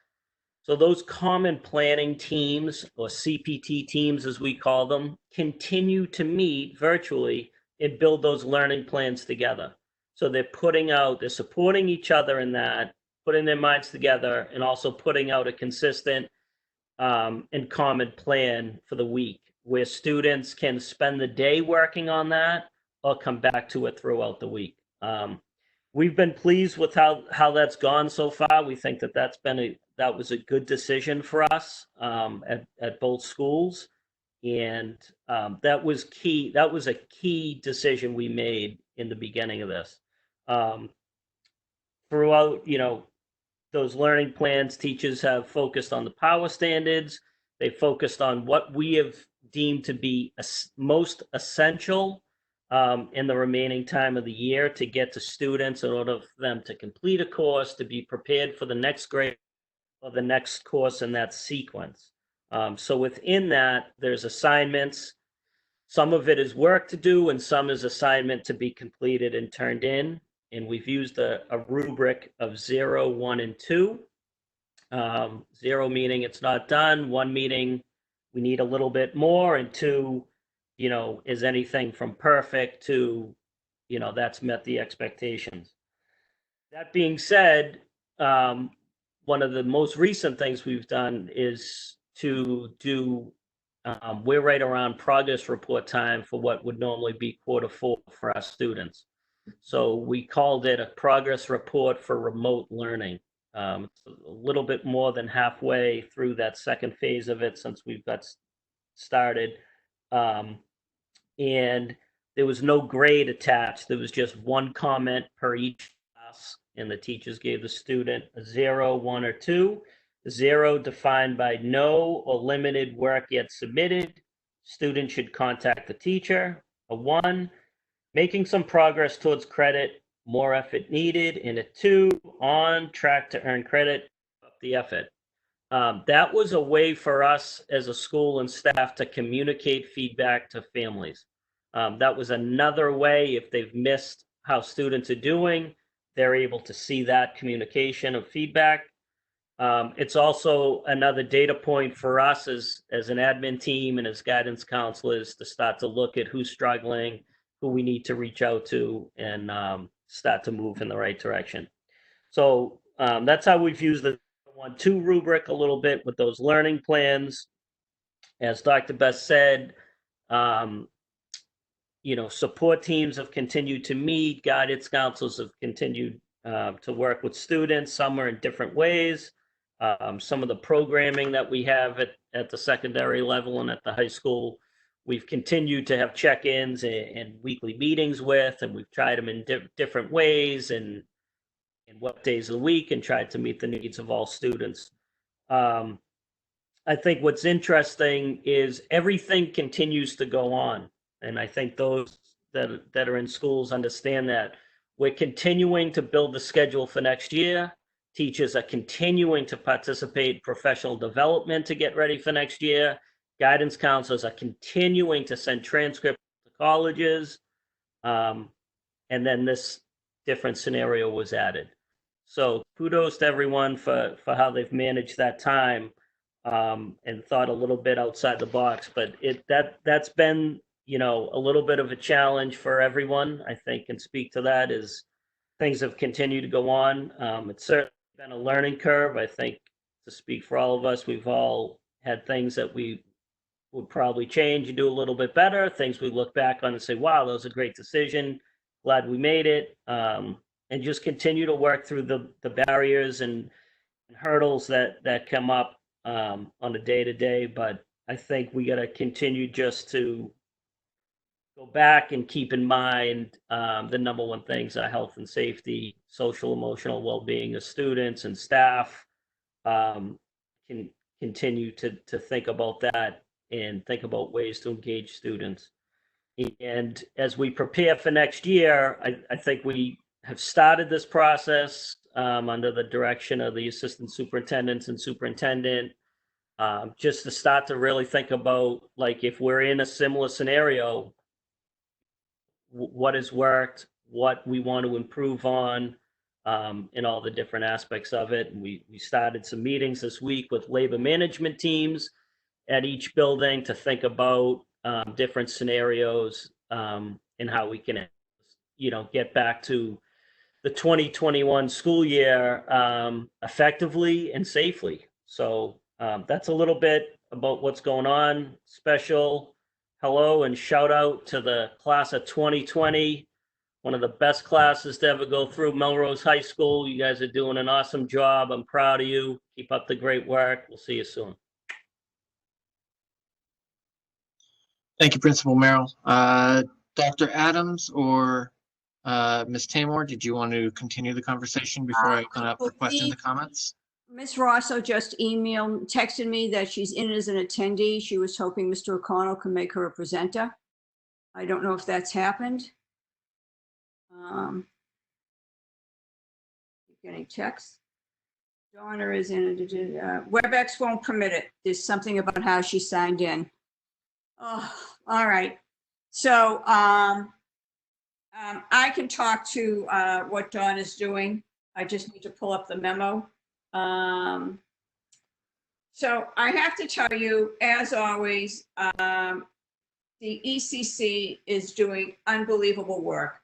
K: So those common planning teams, or CPT teams as we call them, continue to meet virtually and build those learning plans together. So they're supporting each other in that, putting their minds together, and also putting out a consistent and common plan for the week, where students can spend the day working on that or come back to it throughout the week. We've been pleased with how that's gone so far. We think that was a good decision for us at both schools, and that was key. That was a key decision we made in the beginning of this. Throughout, those learning plans, teachers have focused on the power standards. They focused on what we have deemed to be most essential in the remaining time of the year to get to students in order for them to complete a course, to be prepared for the next grade or the next course in that sequence. So within that, there's assignments. Some of it is work to do, and some is assignment to be completed and turned in. And we've used a rubric of 0, 1, and 2. 0 meaning it's not done, 1 meaning we need a little bit more, and 2, is anything from perfect to, that's met the expectations. That being said, one of the most recent things we've done is to do, we're right around progress report time for what would normally be Q4 for our students. So we called it a progress report for remote learning. It's a little bit more than halfway through that second phase of it since we've got started. And there was no grade attached. There was just one comment per each class, and the teachers gave the student a 0, 1, or 2. 0 defined by no or limited work yet submitted. Student should contact the teacher. A 1, making some progress towards credit, more effort needed. And a 2, on track to earn credit, up the effort. That was a way for us as a school and staff to communicate feedback to families. That was another way, if they've missed how students are doing, they're able to see that communication of feedback. It's also another data point for us as an admin team and as guidance counselors to start to look at who's struggling, who we need to reach out to, and start to move in the right direction. So that's how we've used the 1-2 rubric a little bit with those learning plans. As Dr. Best said, support teams have continued to meet, guidance counselors have continued to work with students. Some are in different ways. Some of the programming that we have at the secondary level and at the high school, we've continued to have check-ins and weekly meetings with, and we've tried them in different ways and what days of the week, and tried to meet the needs of all students. I think what's interesting is everything continues to go on. And I think those that are in schools understand that. We're continuing to build the schedule for next year. Teachers are continuing to participate in professional development to get ready for next year. Guidance counselors are continuing to send transcripts to colleges. And then this different scenario was added. So kudos to everyone for how they've managed that time and thought a little bit outside the box. But that's been, a little bit of a challenge for everyone, I think, and speak to that as things have continued to go on. It's certainly been a learning curve. I think, to speak for all of us, we've all had things that we would probably change and do a little bit better, things we look back on and say, wow, that was a great decision. Glad we made it. And just continue to work through the barriers and hurdles that come up on a day-to-day. But I think we got to continue just to go back and keep in mind the number one things are health and safety, social, emotional well-being of students and staff. Can continue to think about that and think about ways to engage students. And as we prepare for next year, I think we have started this process under the direction of the assistant superintendents and superintendent, just to start to really think about, like, if we're in a similar scenario, what has worked, what we want to improve on, in all the different aspects of it. And we started some meetings this week with labor management teams at each building to think about different scenarios and how we can, get back to the 2021 school year effectively and safely. So that's a little bit about what's going on. Special hello and shout out to the class of 2020, one of the best classes to ever go through Melrose High School. You guys are doing an awesome job. I'm proud of you. Keep up the great work. We'll see you soon.
D: Thank you, Principal Merrill. Dr. Adams or Ms. Tamor, did you want to continue the conversation before I open up for questions and comments?
B: Ms. Rosso just texted me that she's in as an attendee. She was hoping Mr. O'Connell can make her a presenter. I don't know if that's happened. Getting texts. Donna is in. WebEx won't permit it. There's something about how she signed in. Oh, all right. So I can talk to what Dawn is doing. I just need to pull up the memo. So I have to tell you, as always, the ECC is doing unbelievable work.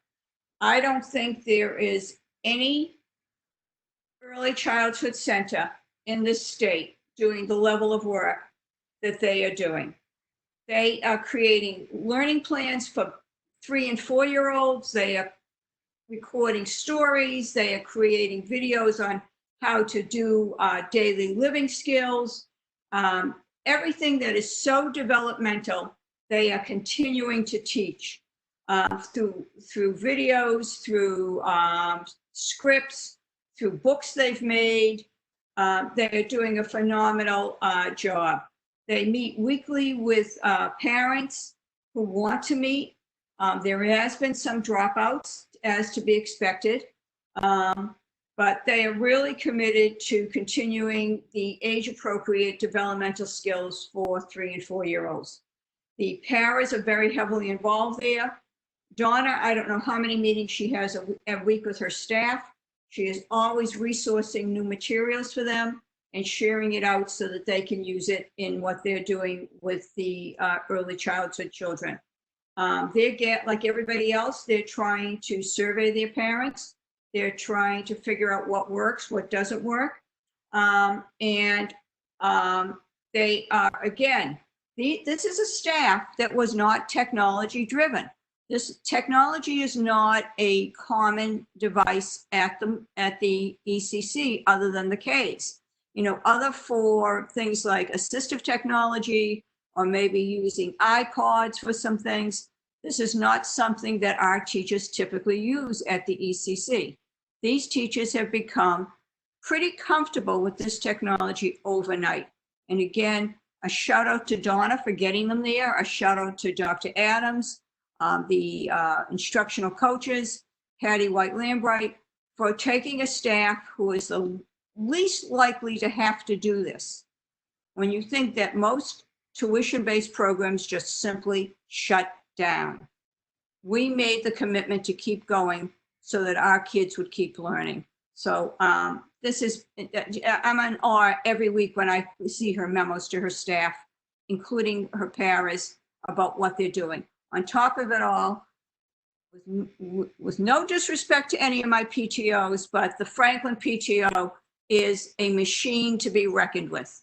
B: I don't think there is any early childhood center in this state doing the level of work that they are doing. They are creating learning plans for 3- and 4-year-olds. They are recording stories. They are creating videos on how to do daily living skills. Everything that is so developmental, they are continuing to teach through videos, through scripts, through books they've made. They're doing a phenomenal job. They meet weekly with parents who want to meet. There has been some dropouts, as to be expected, but they are really committed to continuing the age-appropriate developmental skills for 3 and 4-year-olds. The paras are very heavily involved there. Donna, I don't know how many meetings she has a week with her staff. She is always resourcing new materials for them and sharing it out so that they can use it in what they're doing with the early childhood children. Like everybody else, they're trying to survey their parents. They're trying to figure out what works, what doesn't work. They are, again, this is a staff that was not technology driven. This technology is not a common device at the ECC other than the Ks. You know, other for things like assistive technology or maybe using iPods for some things. This is not something that our teachers typically use at the ECC. These teachers have become pretty comfortable with this technology overnight. And again, a shout out to Donna for getting them there, a shout out to Dr. Adams, the instructional coaches, Patty White-Lambright, for taking a staff who is the least likely to have to do this. When you think that most tuition-based programs just simply shut down. We made the commitment to keep going so that our kids would keep learning. So this is, I'm in awe every week when I see her memos to her staff, including her paras, about what they're doing. On top of it all, with no disrespect to any of my PTOs, but the Franklin PTO is a machine to be reckoned with.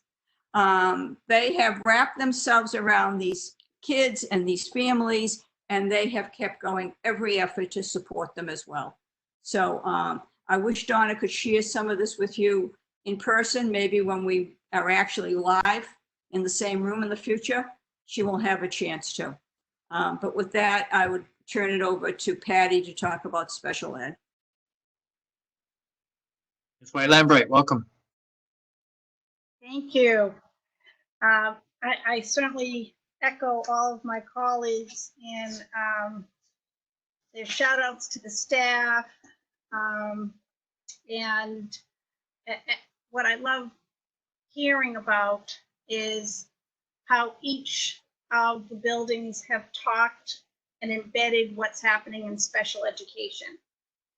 B: They have wrapped themselves around these kids and these families, and they have kept going every effort to support them as well. So I wish Donna could share some of this with you in person, maybe when we are actually live in the same room in the future. She will have a chance to. But with that, I would turn it over to Patty to talk about special ed.
D: Ms. White-Lambright, welcome.
L: Thank you. I certainly echo all of my colleagues in their shout outs to the staff. And what I love hearing about is how each of the buildings have talked and embedded what's happening in special education.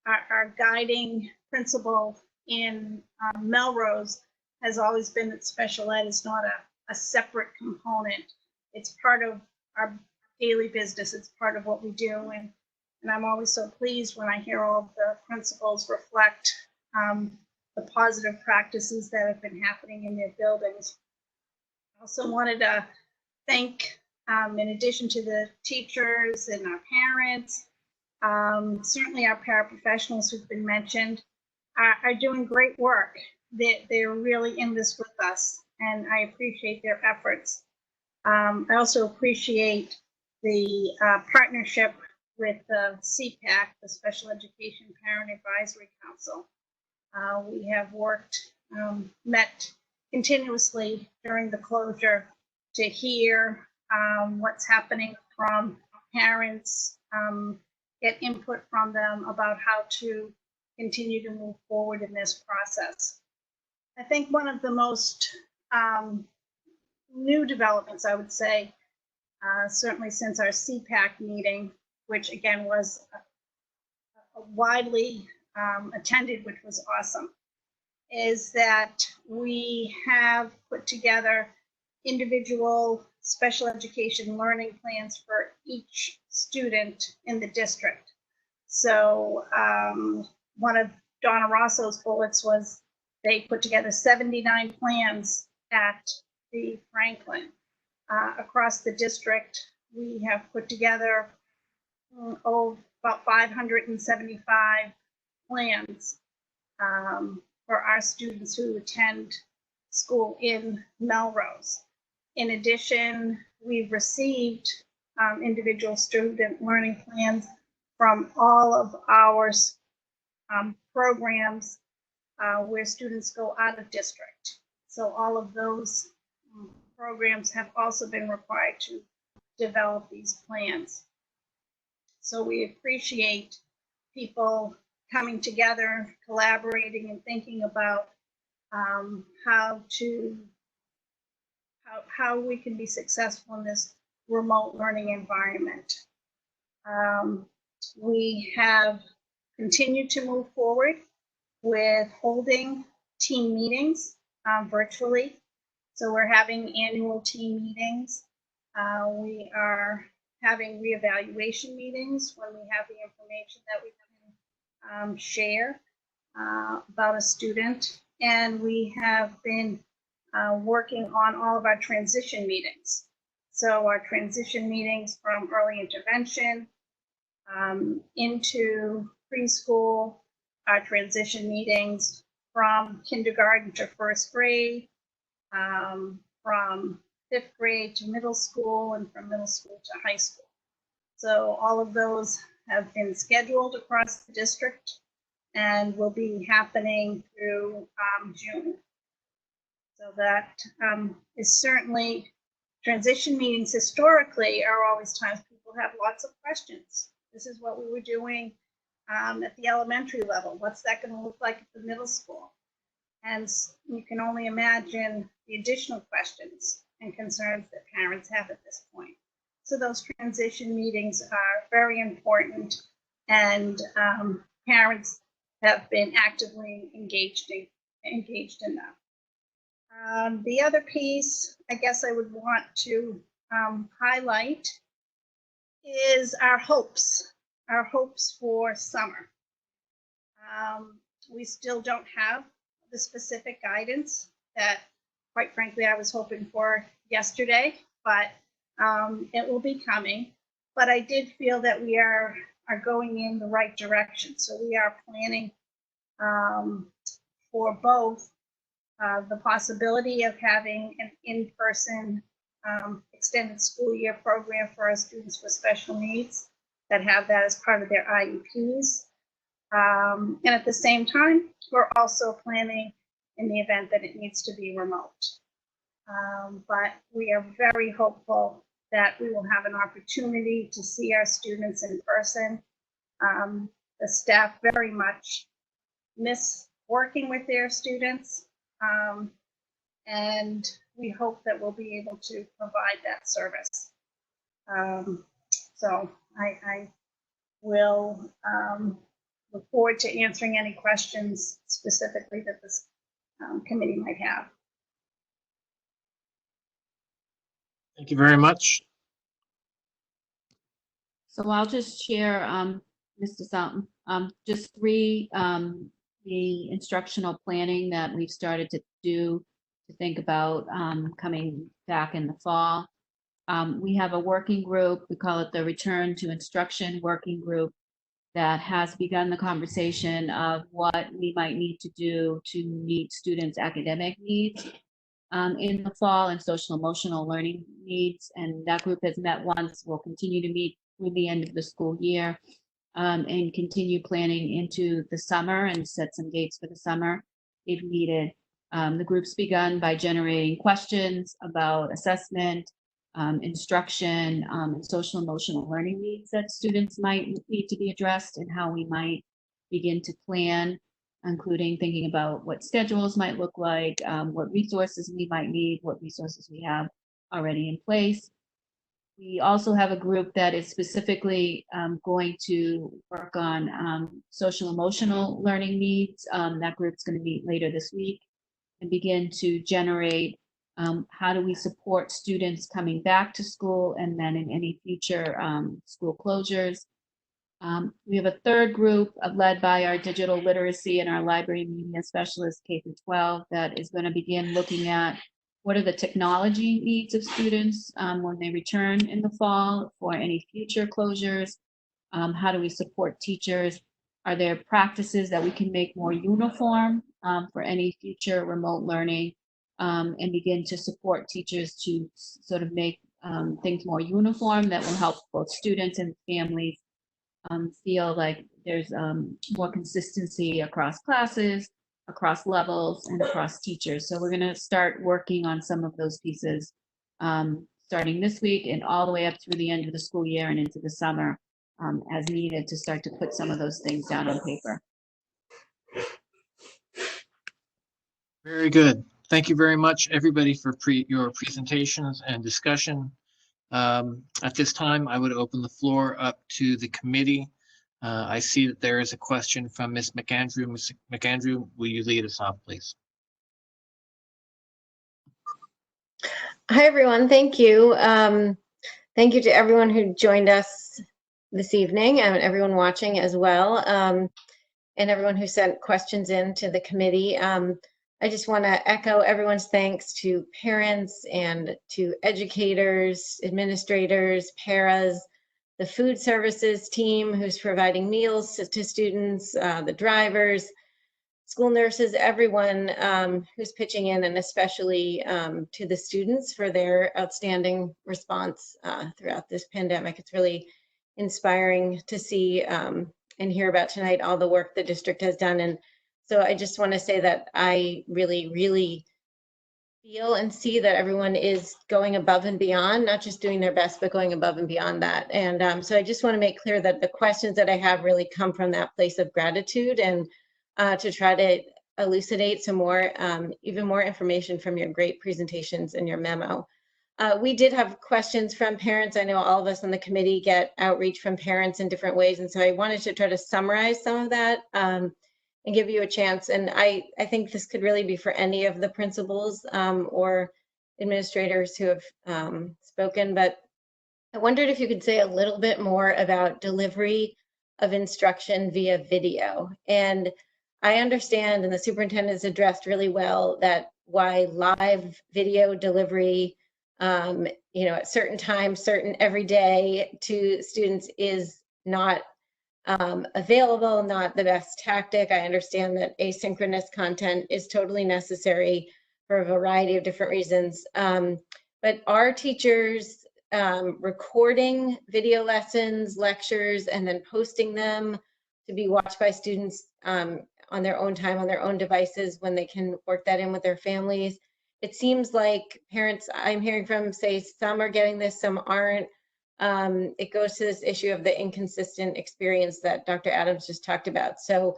L: Our guiding principle in Melrose has always been that special ed is not a separate component. It's part of our daily business. It's part of what we do. And I'm always so pleased when I hear all of the principals reflect the positive practices that have been happening in their buildings. I also wanted to thank, in addition to the teachers and our parents, certainly our paraprofessionals who've been mentioned, are doing great work. They're really in this with us, and I appreciate their efforts. I also appreciate the partnership with the CPAC, the Special Education Parent Advisory Council. We have worked, met continuously during the closure to hear what's happening from parents, get input from them about how to continue to move forward in this process. I think one of the most new developments, I would say, certainly since our CPAC meeting, which again was widely attended, which was awesome, is that we have put together individual special education learning plans for each student in the district. So one of Donna Rosso's bullets was they put together 79 plans at the Franklin. Across the district, we have put together about 575 plans for our students who attend school in Melrose. In addition, we've received individual student learning plans from all of our programs where students go out of district. So all of those programs have also been required to develop these plans. So we appreciate people coming together, collaborating, and thinking about how we can be successful in this remote learning environment. We have continued to move forward with holding team meetings virtually. So we're having annual team meetings. We are having reevaluation meetings when we have the information that we can share about a student. And we have been working on all of our transition meetings. So our transition meetings from early intervention into preschool, our transition meetings from kindergarten to first grade, from fifth grade to middle school, and from middle school to high school. So all of those have been scheduled across the district and will be happening through June. So that is certainly, transition meetings historically are always times people have lots of questions. This is what we were doing at the elementary level. What's that going to look like at the middle school? And you can only imagine the additional questions and concerns that parents have at this point. So those transition meetings are very important, and parents have been actively engaged in them. The other piece I guess I would want to highlight is our hopes for summer. We still don't have the specific guidance that, quite frankly, I was hoping for yesterday, but it will be coming. But I did feel that we are going in the right direction. So we are planning for both the possibility of having an in-person extended school year program for our students with special needs that have that as part of their IEPs. And at the same time, we're also planning in the event that it needs to be remote. But we are very hopeful that we will have an opportunity to see our students in person. The staff very much miss working with their students. And we hope that we'll be able to provide that service. So I will look forward to answering any questions specifically that this committee might have.
D: Thank you very much.
G: So I'll just share, Mr. Salton, just three, the instructional planning that we've started to do to think about coming back in the fall. We have a working group, we call it the Return to Instruction Working Group, that has begun the conversation of what we might need to do to meet students' academic needs in the fall and social emotional learning needs. And that group has met once, will continue to meet through the end of the school year and continue planning into the summer and set some dates for the summer if needed. The group's begun by generating questions about assessment, instruction, and social emotional learning needs that students might need to be addressed, and how we might begin to plan, including thinking about what schedules might look like, what resources we might need, what resources we have already in place. We also have a group that is specifically going to work on social emotional learning needs. That group's going to meet later this week and begin to generate how do we support students coming back to school and then in any future school closures. We have a third group led by our digital literacy and our library media specialist K-12 that is going to begin looking at what are the technology needs of students when they return in the fall for any future closures, How do we support teachers? Are there practices that we can make more uniform for any future remote learning, and begin to support teachers to sort of make things more uniform that will help both students and families feel like there's more consistency across classes, across levels, and across teachers. So we're going to start working on some of those pieces starting this week and all the way up through the end of the school year and into the summer as needed to start to put some of those things down on paper.
D: Very good. Thank you very much, everybody, for your presentations and discussion. At this time, I would open the floor up to the committee. I see that there is a question from Ms. McAndrew. Ms. McAndrew, will you lead us off, please?
F: Hi, everyone. Thank you. Thank you to everyone who joined us this evening and everyone watching as well, and everyone who sent questions in to the committee. I just want to echo everyone's thanks to parents and to educators, administrators, paras, the food services team who's providing meals to students, the drivers, school nurses, everyone who's pitching in, and especially to the students for their outstanding response throughout this pandemic. It's really inspiring to see and hear about tonight all the work the district has done. And so I just want to say that I really, really feel and see that everyone is going above and beyond, not just doing their best, but going above and beyond that. And so I just want to make clear that the questions that I have really come from that place of gratitude and to try to elucidate some more, even more information from your great presentations and your memo. We did have questions from parents. I know all of us on the committee get outreach from parents in different ways. And so I wanted to try to summarize some of that and give you a chance. And I think this could really be for any of the principals or administrators who have spoken, but I wondered if you could say a little bit more about delivery of instruction via video. And I understand, and the superintendent has addressed really well, that why live video delivery, at certain times, every day to students is not available, not the best tactic. I understand that asynchronous content is totally necessary for a variety of different reasons. But are teachers recording video lessons, lectures, and then posting them to be watched by students on their own time, on their own devices, when they can work that in with their families? It seems like parents I'm hearing from say some are getting this, some aren't. It goes to this issue of the inconsistent experience that Dr. Adams just talked about. So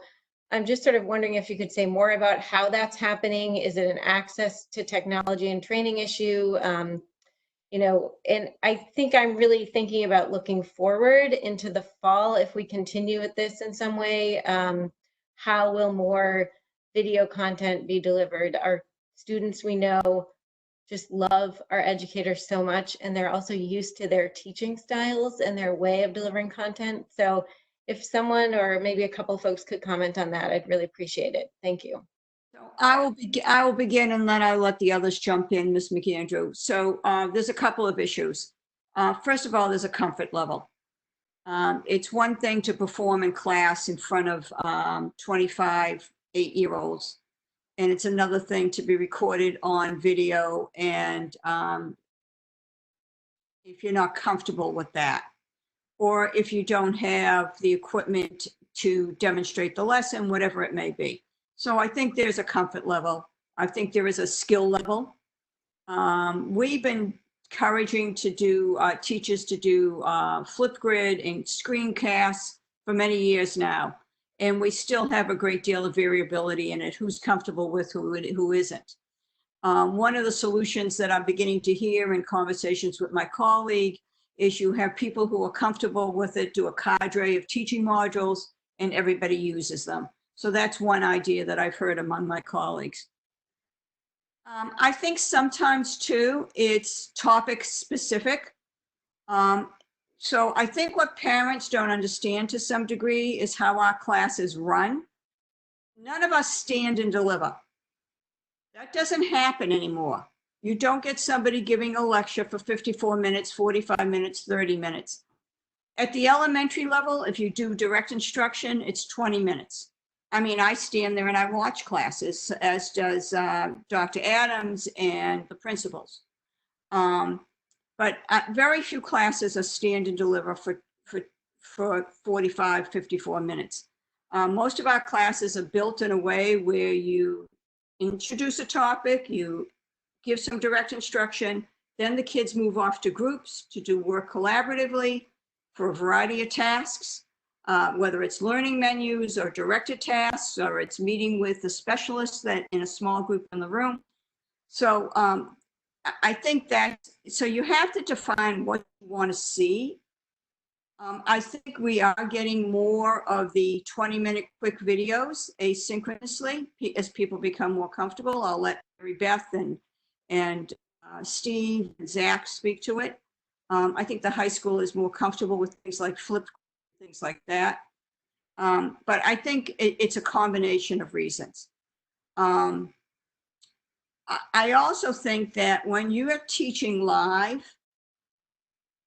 F: I'm just sort of wondering if you could say more about how that's happening. Is it an access to technology and training issue? And I think I'm really thinking about looking forward into the fall. If we continue with this in some way, how will more video content be delivered? Our students, we know, just love our educators so much, and they're also used to their teaching styles and their way of delivering content. So if someone or maybe a couple folks could comment on that, I'd really appreciate it. Thank you.
B: So I will begin and then I'll let the others jump in, Ms. McAndrew. So there's a couple of issues. First of all, there's a comfort level. It's one thing to perform in class in front of 25 8-year-olds. And it's another thing to be recorded on video. And if you're not comfortable with that, or if you don't have the equipment to demonstrate the lesson, whatever it may be. So I think there's a comfort level. I think there is a skill level. We've been encouraging teachers to do Flipgrid and screencasts for many years now. And we still have a great deal of variability in it, who's comfortable with who isn't. One of the solutions that I'm beginning to hear in conversations with my colleague is you have people who are comfortable with it, do a cadre of teaching modules, and everybody uses them. So that's one idea that I've heard among my colleagues. I think sometimes too, it's topic specific. So I think what parents don't understand to some degree is how our classes run. None of us stand and deliver. That doesn't happen anymore. You don't get somebody giving a lecture for 54 minutes, 45 minutes, 30 minutes. At the elementary level, if you do direct instruction, it's 20 minutes. I mean, I stand there and I watch classes, as does Dr. Adams and the principals. But very few classes are stand and deliver for 45, 54 minutes. Most of our classes are built in a way where you introduce a topic, you give some direct instruction, then the kids move off to groups to do work collaboratively for a variety of tasks, whether it's learning menus or directed tasks, or it's meeting with the specialists that in a small group in the room. So I think that, so you have to define what you want to see. I think we are getting more of the 20-minute quick videos asynchronously as people become more comfortable. I'll let Mary Beth and Steve and Zach speak to it. I think the high school is more comfortable with things like flip, things like that. But I think it's a combination of reasons. I also think that when you are teaching live,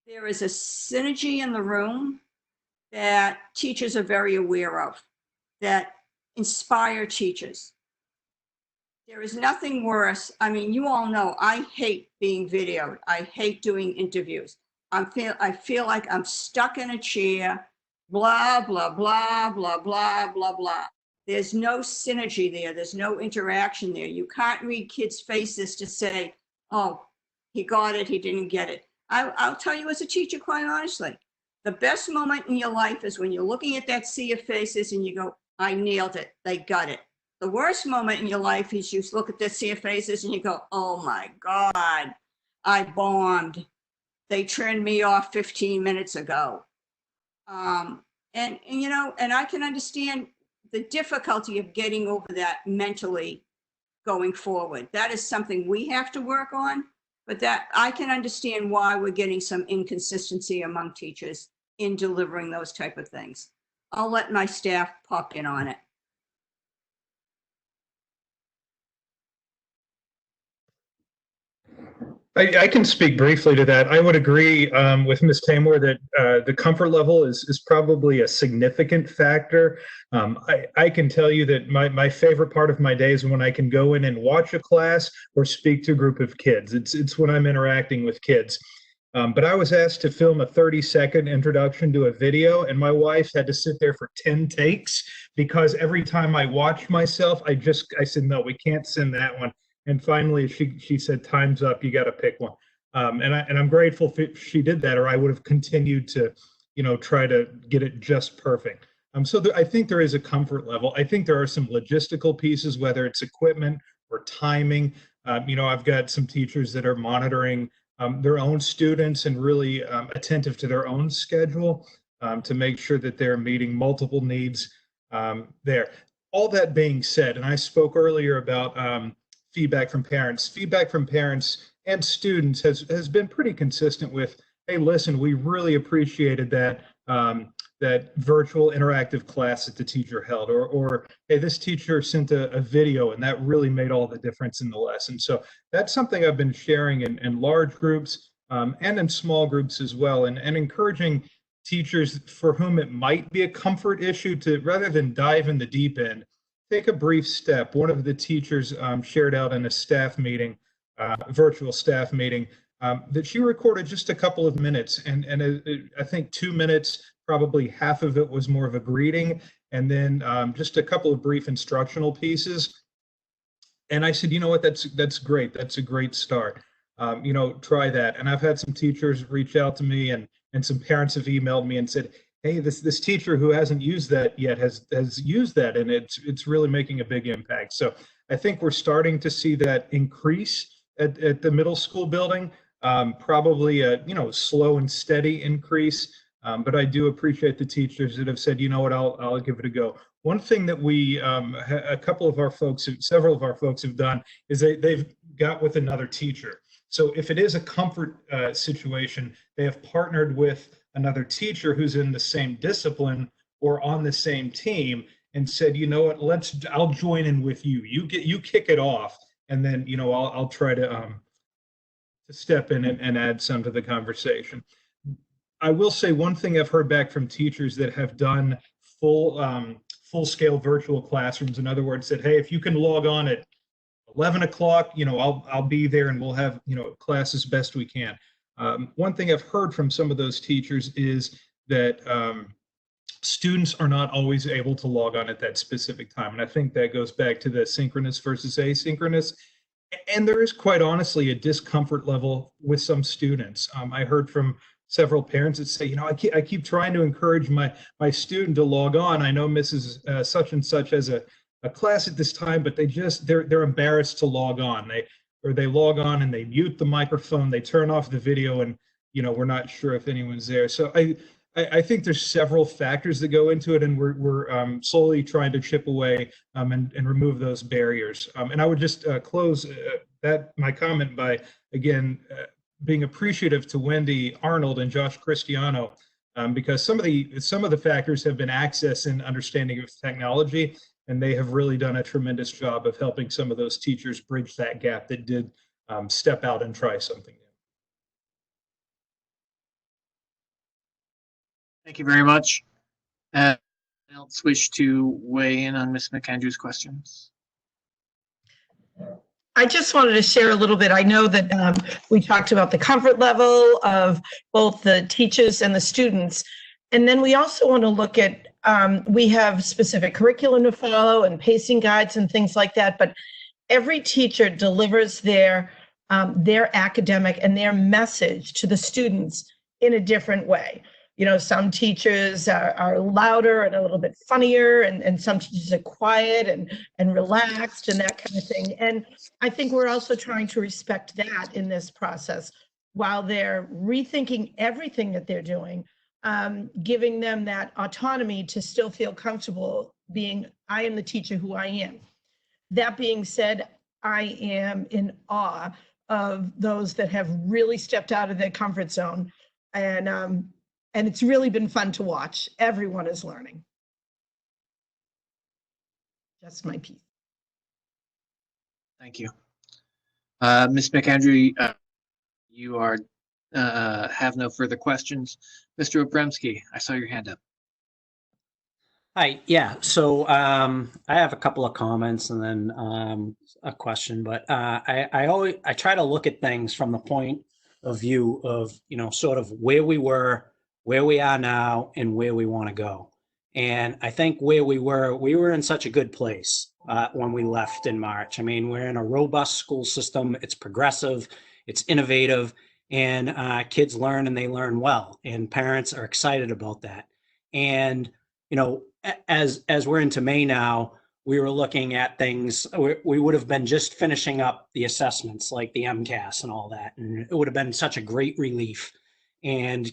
B: there is a synergy in the room that teachers are very aware of, that inspire teachers. There is nothing worse. I mean, you all know I hate being videoed. I hate doing interviews. I feel like I'm stuck in a chair, blah, blah, blah, blah, blah, blah, blah. There's no synergy there. There's no interaction there. You can't read kids' faces to say, oh, he got it, he didn't get it. I'll tell you as a teacher, quite honestly, the best moment in your life is when you're looking at that sea of faces and you go, I nailed it, they got it. The worst moment in your life is you look at that sea of faces and you go, oh my God, I bombed. They turned me off 15 minutes ago. And you know, and I can understand the difficulty of getting over that mentally going forward. That is something we have to work on, but that I can understand why we're getting some inconsistency among teachers in delivering those type of things. I'll let my staff pop in on it.
J: I can speak briefly to that. I would agree with Ms. Taymor that the comfort level is probably a significant factor. I can tell you that my favorite part of my day is when I can go in and watch a class or speak to a group of kids. It's when I'm interacting with kids. But I was asked to film a 30-second introduction to a video, and my wife had to sit there for 10 takes because every time I watched myself, I said, no, we can't send that one. And finally, she said, time's up, you got to pick one. And I'm grateful she did that, or I would have continued to, try to get it just perfect. So I think there is a comfort level. I think there are some logistical pieces, whether it's equipment or timing. I've got some teachers that are monitoring their own students and really attentive to their own schedule to make sure that they're meeting multiple needs there. All that being said, and I spoke earlier about feedback from parents. Feedback from parents and students has been pretty consistent with, hey, listen, we really appreciated that that virtual interactive class that the teacher held, or hey, this teacher sent a video and that really made all the difference in the lesson. So that's something I've been sharing in large groups and in small groups as well, and encouraging teachers for whom it might be a comfort issue to, rather than dive in the deep end, take a brief step. One of the teachers shared out in a staff meeting, virtual staff meeting, that she recorded just a couple of minutes. And I think 2 minutes, probably half of it was more of a greeting, and then just a couple of brief instructional pieces. And I said, you know what, that's great. That's a great start. Try that. And I've had some teachers reach out to me, and some parents have emailed me and said, hey, this teacher who hasn't used that yet has used that, and it's really making a big impact. So I think we're starting to see that increase at the middle school building, probably a slow and steady increase. But I do appreciate the teachers that have said, you know what, I'll give it a go. One thing that several of our folks have done is they've got with another teacher. So if it is a comfort situation, they have partnered with another teacher who's in the same discipline or on the same team and said, you know what, I'll join in with you. You kick it off, and then I'll try to step in and add some to the conversation. I will say one thing I've heard back from teachers that have done full-scale virtual classrooms. In other words, said, hey, if you can log on at 11 o'clock, I'll be there and we'll have, class as best we can. One thing I've heard from some of those teachers is that students are not always able to log on at that specific time. And I think that goes back to the synchronous versus asynchronous. And there is quite honestly a discomfort level with some students. I heard from several parents that say, I keep trying to encourage my student to log on. I know Mrs. Such and such has a class at this time, but they're embarrassed to log on. They log on and they mute the microphone, they turn off the video, and we're not sure if anyone's there. So I think there's several factors that go into it, and we're slowly trying to chip away and remove those barriers. And I would just close my comment by again being appreciative to Wendy Arnold and Josh Cristiano, because some of the factors have been access and understanding of technology, and they have really done a tremendous job of helping some of those teachers bridge that gap that did step out and try something new.
D: Thank you very much. Anyone else wish to weigh in on Ms. McAndrew's questions?
I: I just wanted to share a little bit. I know that we talked about the comfort level of both the teachers and the students. And then we also want to look at, we have specific curriculum to follow and pacing guides and things like that, but every teacher delivers their academic and their message to the students in a different way. Some teachers are louder and a little bit funnier, and some teachers are quiet and relaxed and that kind of thing. And I think we're also trying to respect that in this process while they're rethinking everything that they're doing, giving them that autonomy to still feel comfortable being, I am the teacher who I am. That being said, I am in awe of those that have really stepped out of their comfort zone, and it's really been fun to watch. Everyone is learning. Just my piece.
D: Thank you. Ms. McAndrew, you are have no further questions. Mr. Obremski, I saw your hand up.
M: Hi, yeah, so I have a couple of comments and then a question, but I try to look at things from the point of view of, sort of where we were, where we are now, and where we want to go. And I think where we were in such a good place when we left in March. I mean, we're in a robust school system. It's progressive, it's innovative, and kids learn and they learn well. And parents are excited about that. And, as we're into May now, we were looking at things, we would have been just finishing up the assessments like the MCAS and all that. And it would have been such a great relief. And,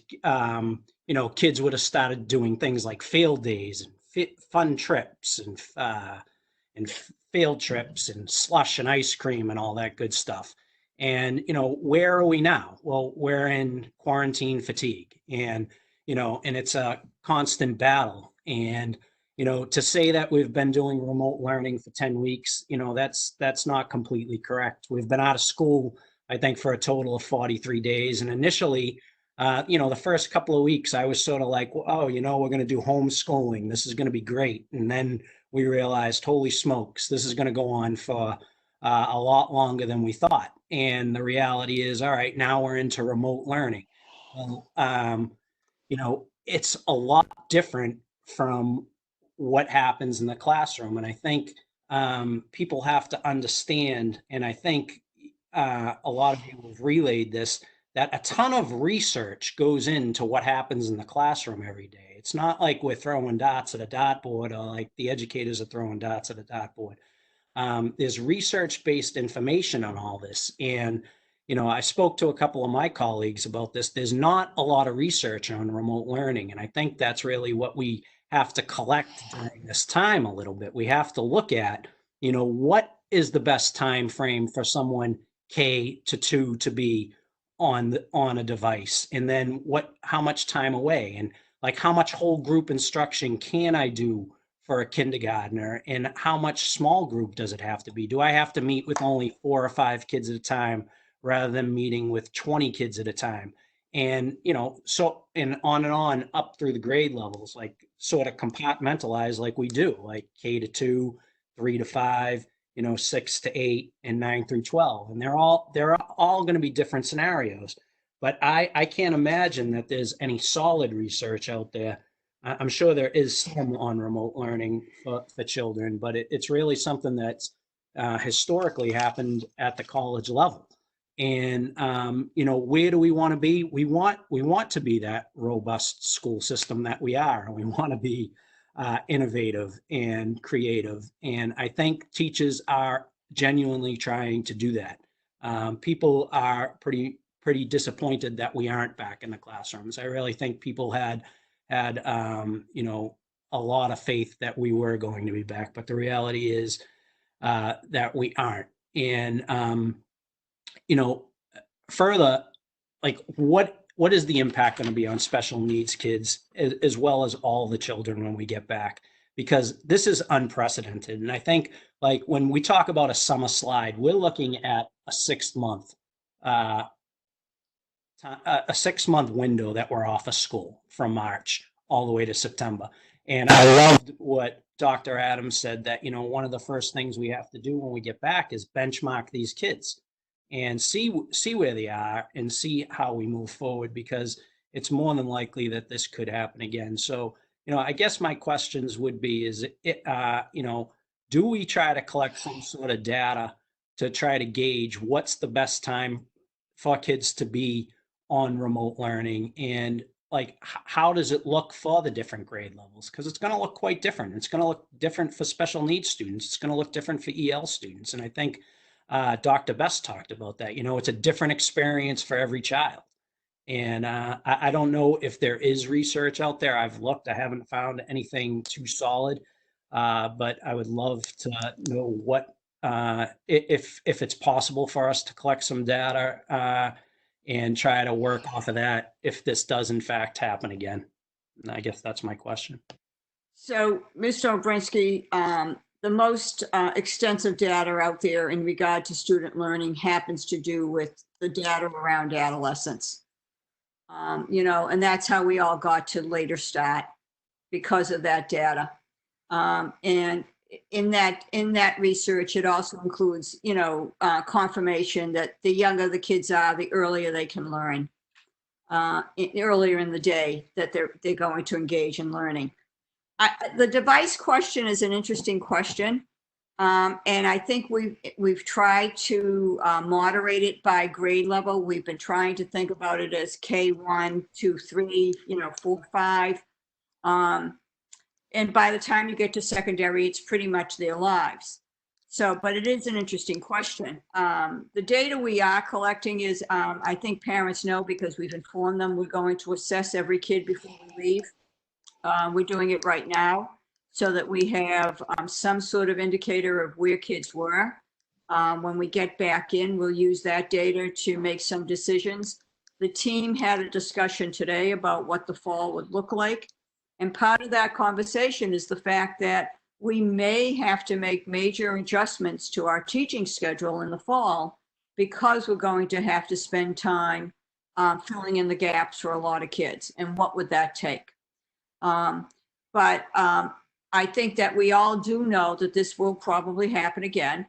M: kids would have started doing things like field days and fun trips and field trips and slush and ice cream and all that good stuff. And, where are we now? Well, we're in quarantine fatigue, and, and it's a constant battle. And, to say that we've been doing remote learning for 10 weeks, that's not completely correct. We've been out of school, I think, for a total of 43 days. And initially, the first couple of weeks, I was sort of like, oh, we're going to do homeschooling. This is going to be great. And then we realized, holy smokes, this is going to go on for a lot longer than we thought. And the reality is, all right, now we're into remote learning. It's a lot different from what happens in the classroom. And I think people have to understand, and I think a lot of you have relayed this, that a ton of research goes into what happens in the classroom every day. It's not like we're throwing dots at a dartboard or like the educators are throwing dots at a dartboard. There's research-based information on all this. And, I spoke to a couple of my colleagues about this. There's not a lot of research on remote learning. And I think that's really what we have to collect during this time a little bit. We have to look at, what is the best time frame for someone K to 2 to be on a device, and then how much time away, and like how much whole group instruction can I do for a kindergartner, and how much small group does it have to be? Do I have to meet with only 4 or 5 kids at a time rather than meeting with 20 kids at a time? And, so, and on up through the grade levels, like sort of compartmentalize like we do, like K to 2, 3 to 5, 6 to 8, and 9 through 12. And they're all going to be different scenarios. But I can't imagine that there's any solid research out there. I'm sure there is some on remote learning for children, but it's really something that's historically happened at the college level. And where do we want to be? We want to be that robust school system that we are. We want to be innovative and creative. And I think teachers are genuinely trying to do that. People are pretty disappointed that we aren't back in the classrooms. I really think people had a lot of faith that we were going to be back, but the reality is that we aren't. And further, like what is the impact going to be on special needs kids as well as all the children when we get back? Because this is unprecedented. And I think, like, when we talk about a summer slide, we're looking at a 6-month window that we're off of school from March all the way to September. And I loved what Dr. Adams said, that one of the first things we have to do when we get back is benchmark these kids and see where they are and see how we move forward, because it's more than likely that this could happen again. So, I guess my questions would be, do we try to collect some sort of data to try to gauge what's the best time for kids to be on remote learning? And like, how does it look for the different grade levels? Because it's going to look quite different. It's going to look different for special needs students. It's going to look different for EL students. And I think Dr. Best talked about that. It's a different experience for every child. And I don't know if there is research out there. I've looked, I haven't found anything too solid, but I would love to know what, if it's possible for us to collect some data and try to work off of that if this does in fact happen again. And I guess that's my question.
B: So, Mr. Obrensky, the most extensive data out there in regard to student learning happens to do with the data around adolescence. And that's how we all got to later start, because of that data. And in that research, it also includes, confirmation that the younger the kids are, the earlier they can learn, earlier in the day that they're going to engage in learning. The device question is an interesting question. And I think we've tried to moderate it by grade level. We've been trying to think about it as K1, 2, 3, 4, 5. And by the time you get to secondary, it's pretty much their lives. So, but it is an interesting question. The data we are collecting is, I think parents know, because we've informed them we're going to assess every kid before we leave. We're doing it right now, so that we have some sort of indicator of where kids were. When we get back in, we'll use that data to make some decisions. The team had a discussion today about what the fall would look like. And part of that conversation is the fact that we may have to make major adjustments to our teaching schedule in the fall, because we're going to have to spend time filling in the gaps for a lot of kids. And what would that take? But I think that we all do know that this will probably happen again.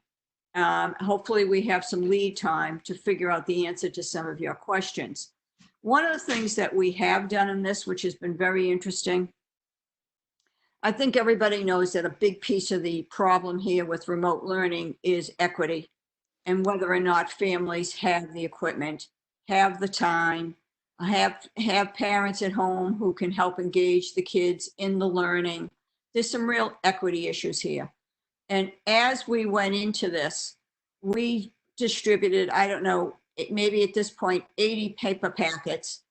B: Hopefully we have some lead time to figure out the answer to some of your questions. One of the things that we have done in this, which has been very interesting, I think everybody knows that a big piece of the problem here with remote learning is equity, and whether or not families have the equipment, have the time, have parents at home who can help engage the kids in the learning. There's some real equity issues here. And as we went into this, we distributed, I don't know, maybe at this point, 80 paper packets.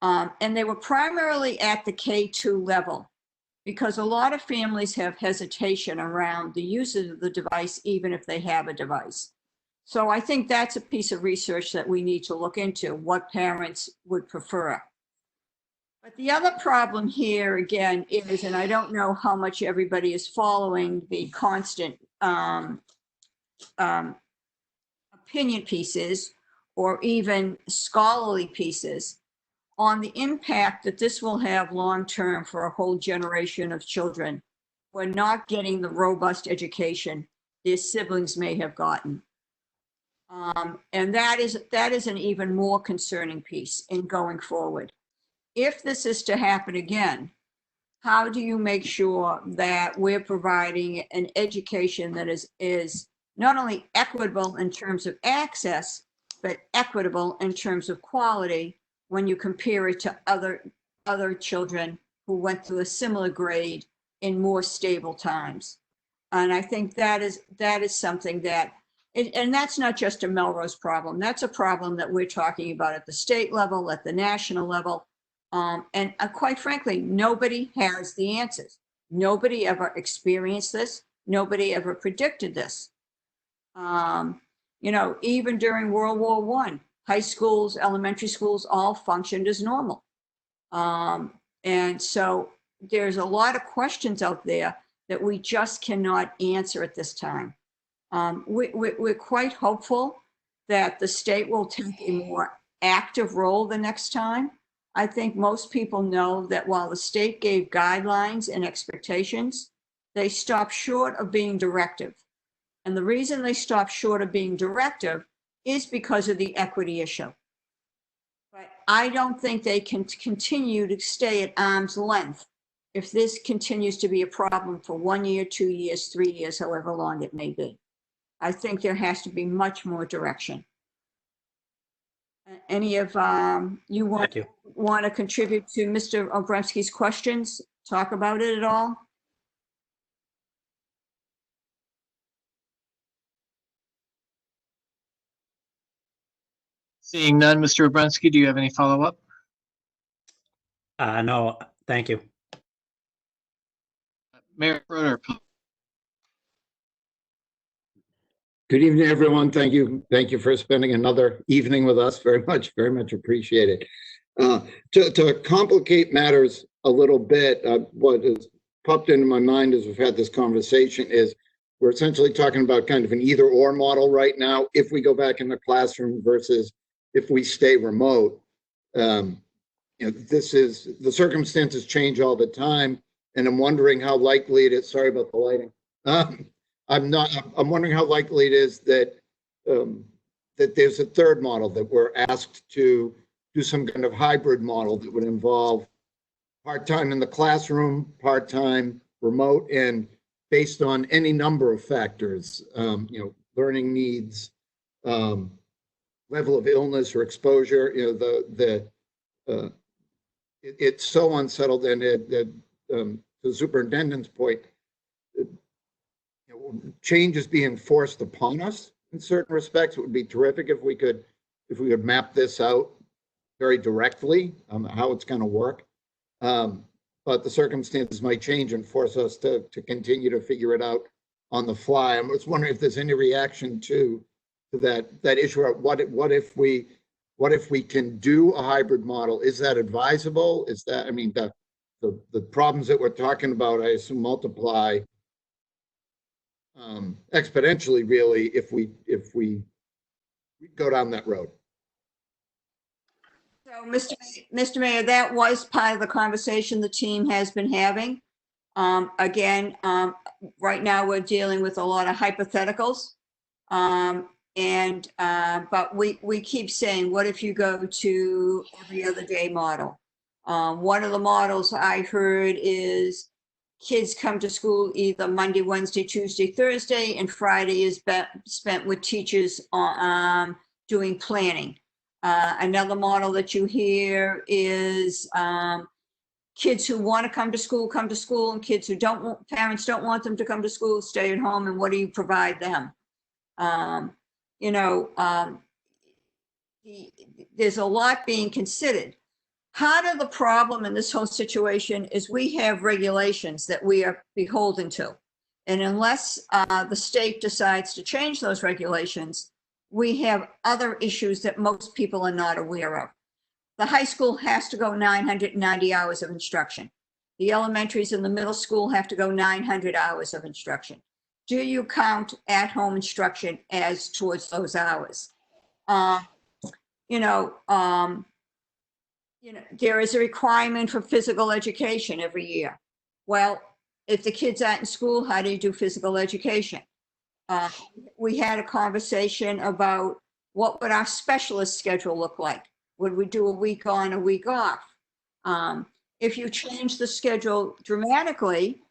B: And they were primarily at the K2 level, because a lot of families have hesitation around the use of the device, even if they have a device. So I think that's a piece of research that we need to look into, what parents would prefer. But the other problem here, again, is, and I don't know how much everybody is following the constant opinion pieces or even scholarly pieces, on the impact that this will have long-term for a whole generation of children who are not getting the robust education their siblings may have gotten. And that is an even more concerning piece in going forward. If this is to happen again, how do you make sure that we're providing an education that is not only equitable in terms of access, but equitable in terms of quality when you compare it to other children who went through a similar grade in more stable times? And I think that is something that, and that's not just a Melrose problem. That's a problem that we're talking about at the state level, at the national level. And quite frankly, nobody has the answers. Nobody ever experienced this. Nobody ever predicted this. Even during World War I, high schools, elementary schools all functioned as normal. And so there's a lot of questions out there that we just cannot answer at this time. We're quite hopeful that the state will take a more active role the next time. I think most people know that while the state gave guidelines and expectations, they stopped short of being directive. And the reason they stopped short of being directive is because of the equity issue. But I don't think they can continue to stay at arm's length if this continues to be a problem for 1 year, 2 years, 3 years, however long it may be. I think there has to be much more direction. Any of you want to contribute to Mr. Obremski's questions? Talk about it at all?
D: Seeing none, Mr. Obremski, do you have any follow-up?
M: No, thank you.
D: Mayor Broder,
N: Good evening, everyone. Thank you. Thank you for spending another evening with us. Very much appreciate it. To complicate matters a little bit, what has popped into my mind as we've had this conversation is we're essentially talking about kind of an either or model right now. If we go back in the classroom versus if we stay remote, this is, the circumstances change all the time. And I'm wondering how likely it is, sorry about the lighting. I'm wondering how likely it is that that there's a third model, that we're asked to do some kind of hybrid model that would involve part-time in the classroom, part-time remote, and based on any number of factors, learning needs, level of illness or exposure. It's so unsettled, and to the superintendent's point, change is being forced upon us in certain respects. It would be terrific if we could map this out very directly, how it's going to work. But the circumstances might change and force us to continue to figure it out on the fly. I was wondering if there's any reaction to that issue. What if we can do a hybrid model? Is that advisable? Is that, I mean, the problems that we're talking about, I assume, multiply exponentially, really, if we go down that road.
B: So, Mr. Mayor, that was part of the conversation the team has been having. Again, right now we're dealing with a lot of hypotheticals. But we keep saying, what if you go to every other day model? One of the models I heard is kids come to school either Monday, Wednesday, Tuesday, Thursday, and Friday is spent with teachers doing planning. Another model that you hear is kids who want to come to school, and kids who parents don't want them to come to school, stay at home, and what do you provide them? There's a lot being considered. Part of the problem in this whole situation is we have regulations that we are beholden to. And unless the state decides to change those regulations, we have other issues that most people are not aware of. The high school has to go 990 hours of instruction. The elementaries and the middle school have to go 900 hours of instruction. Do you count at-home instruction as towards those hours? there is a requirement for physical education every year. Well, if the kids aren't in school, how do you do physical education? We had a conversation about what would our specialist schedule look like? Would we do a week on, a week off? If you change the schedule dramatically,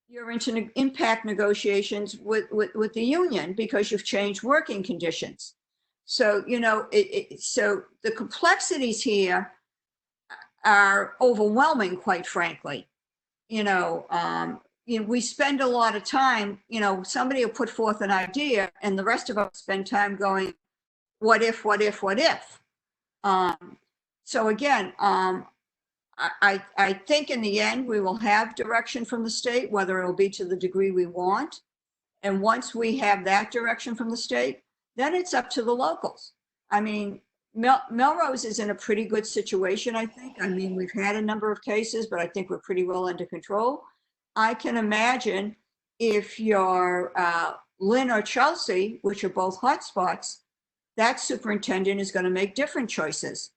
B: you're into impact negotiations with the union because you've changed working conditions. So, so the complexities here are overwhelming, quite frankly. We spend a lot of time, somebody will put forth an idea and the rest of us spend time going, what if? So again, I think in the end, we will have direction from the state, whether it'll be to the degree we want. And once we have that direction from the state, then it's up to the locals. I mean, Melrose is in a pretty good situation, I think. I mean, we've had a number of cases, but I think we're pretty well under control. I can imagine if you're Lynn or Chelsea, which are both hotspots, that superintendent is going to make different choices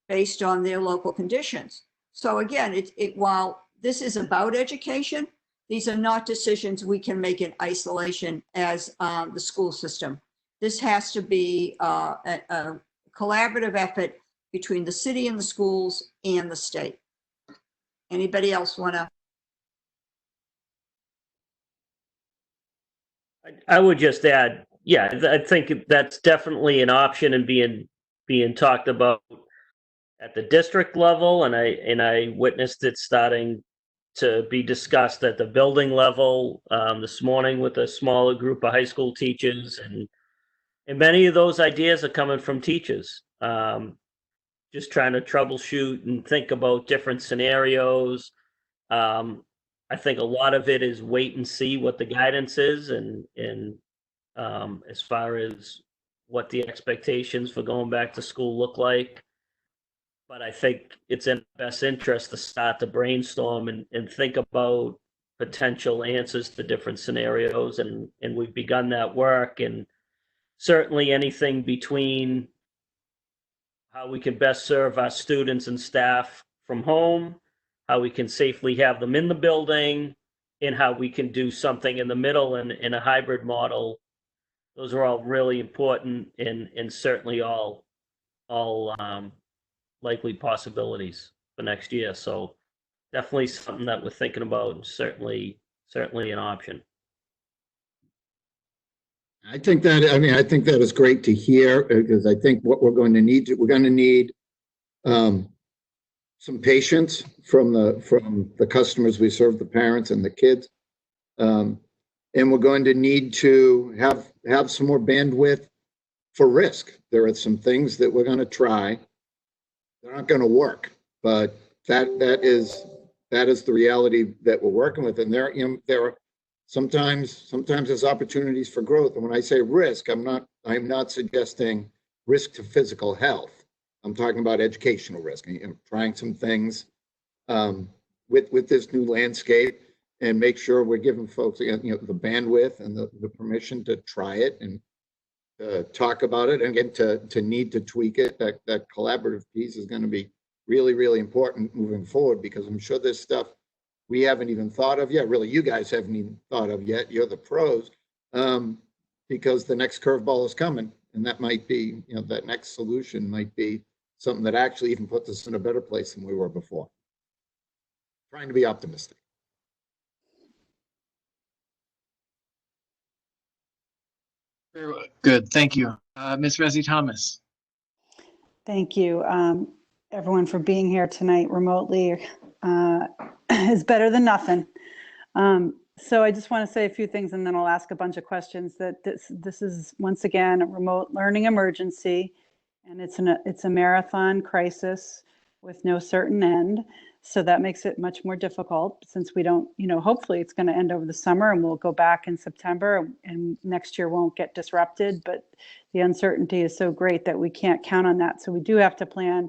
B: based on their local conditions. So again, while this is about education, these are not decisions we can make in isolation as the school system. This has to be a collaborative effort between the city and the schools and the state. Anybody else want to?
K: I would just add, yeah, I think that's definitely an option and being talked about at the district level, and I witnessed it starting to be discussed at the building level this morning with a smaller group of high school teachers, and many of those ideas are coming from teachers. Just trying to troubleshoot and think about different scenarios. I think a lot of it is wait and see what the guidance is, and as far as what the expectations for going back to school look like. But I think it's in best interest to start to brainstorm and think about potential answers to different scenarios, and we've begun that work. And certainly anything between how we can best serve our students and staff from home, how we can safely have them in the building, and how we can do something in the middle in a hybrid model. Those are all really important and certainly all likely possibilities for next year. So definitely something that we're thinking about, and certainly an option.
N: I think that is great to hear, because I think what we're going to need some patience from the customers we serve, the parents and the kids. And we're going to need to have some more bandwidth for risk. There are some things that we're going to try. They're not going to work, but that is the reality that we're working with. And there are sometimes there's opportunities for growth. And when I say risk, I'm not suggesting risk to physical health. I'm talking about educational risk. Trying some things with this new landscape, and make sure we're giving folks the bandwidth and the permission to try it and talk about it, and again to need to tweak it. That collaborative piece is going to be really, really important moving forward, because I'm sure there's stuff we haven't even thought of yet. Really, you guys haven't even thought of yet. You're the pros, because the next curveball is coming, and that might be, that next solution might be something that actually even puts us in a better place than we were before. Trying to be optimistic.
D: Very good. Thank you. Ms. Resi Thomas.
O: Thank you, everyone, for being here tonight remotely. Is better than nothing. So I just want to say a few things, and then I'll ask a bunch of questions. That this is, once again, a remote learning emergency, and it's a marathon crisis with no certain end. So that makes it much more difficult, since we don't, hopefully it's going to end over the summer and we'll go back in September, and next year won't get disrupted. But the uncertainty is so great that we can't count on that. So we do have to plan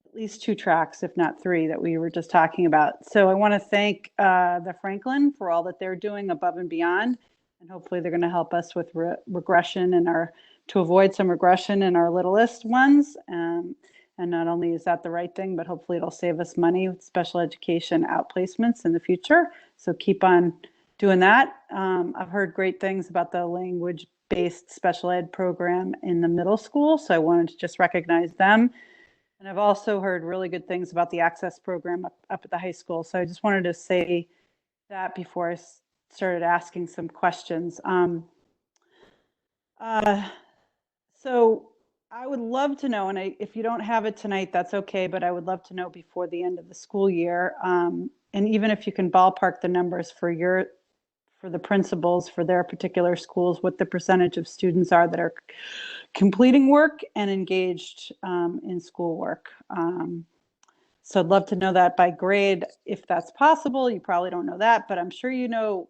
O: at least 2 tracks, if not 3, that we were just talking about. So I want to thank the Franklin for all that they're doing above and beyond. And hopefully they're going to help us with regression to avoid some regression in our littlest ones. And And not only is that the right thing, but hopefully it'll save us money with special education outplacements in the future. So keep on doing that. I've heard great things about the language-based special ed program in the middle school, so I wanted to just recognize them. And I've also heard really good things about the Access program up at the high school. So I just wanted to say that before I started asking some questions. So I would love to know, and if you don't have it tonight, that's okay, but I would love to know before the end of the school year. And even if you can ballpark the numbers for the principals for their particular schools, what the percentage of students are that are completing work and engaged in schoolwork. So I'd love to know that by grade, if that's possible. You probably don't know that, but I'm sure you know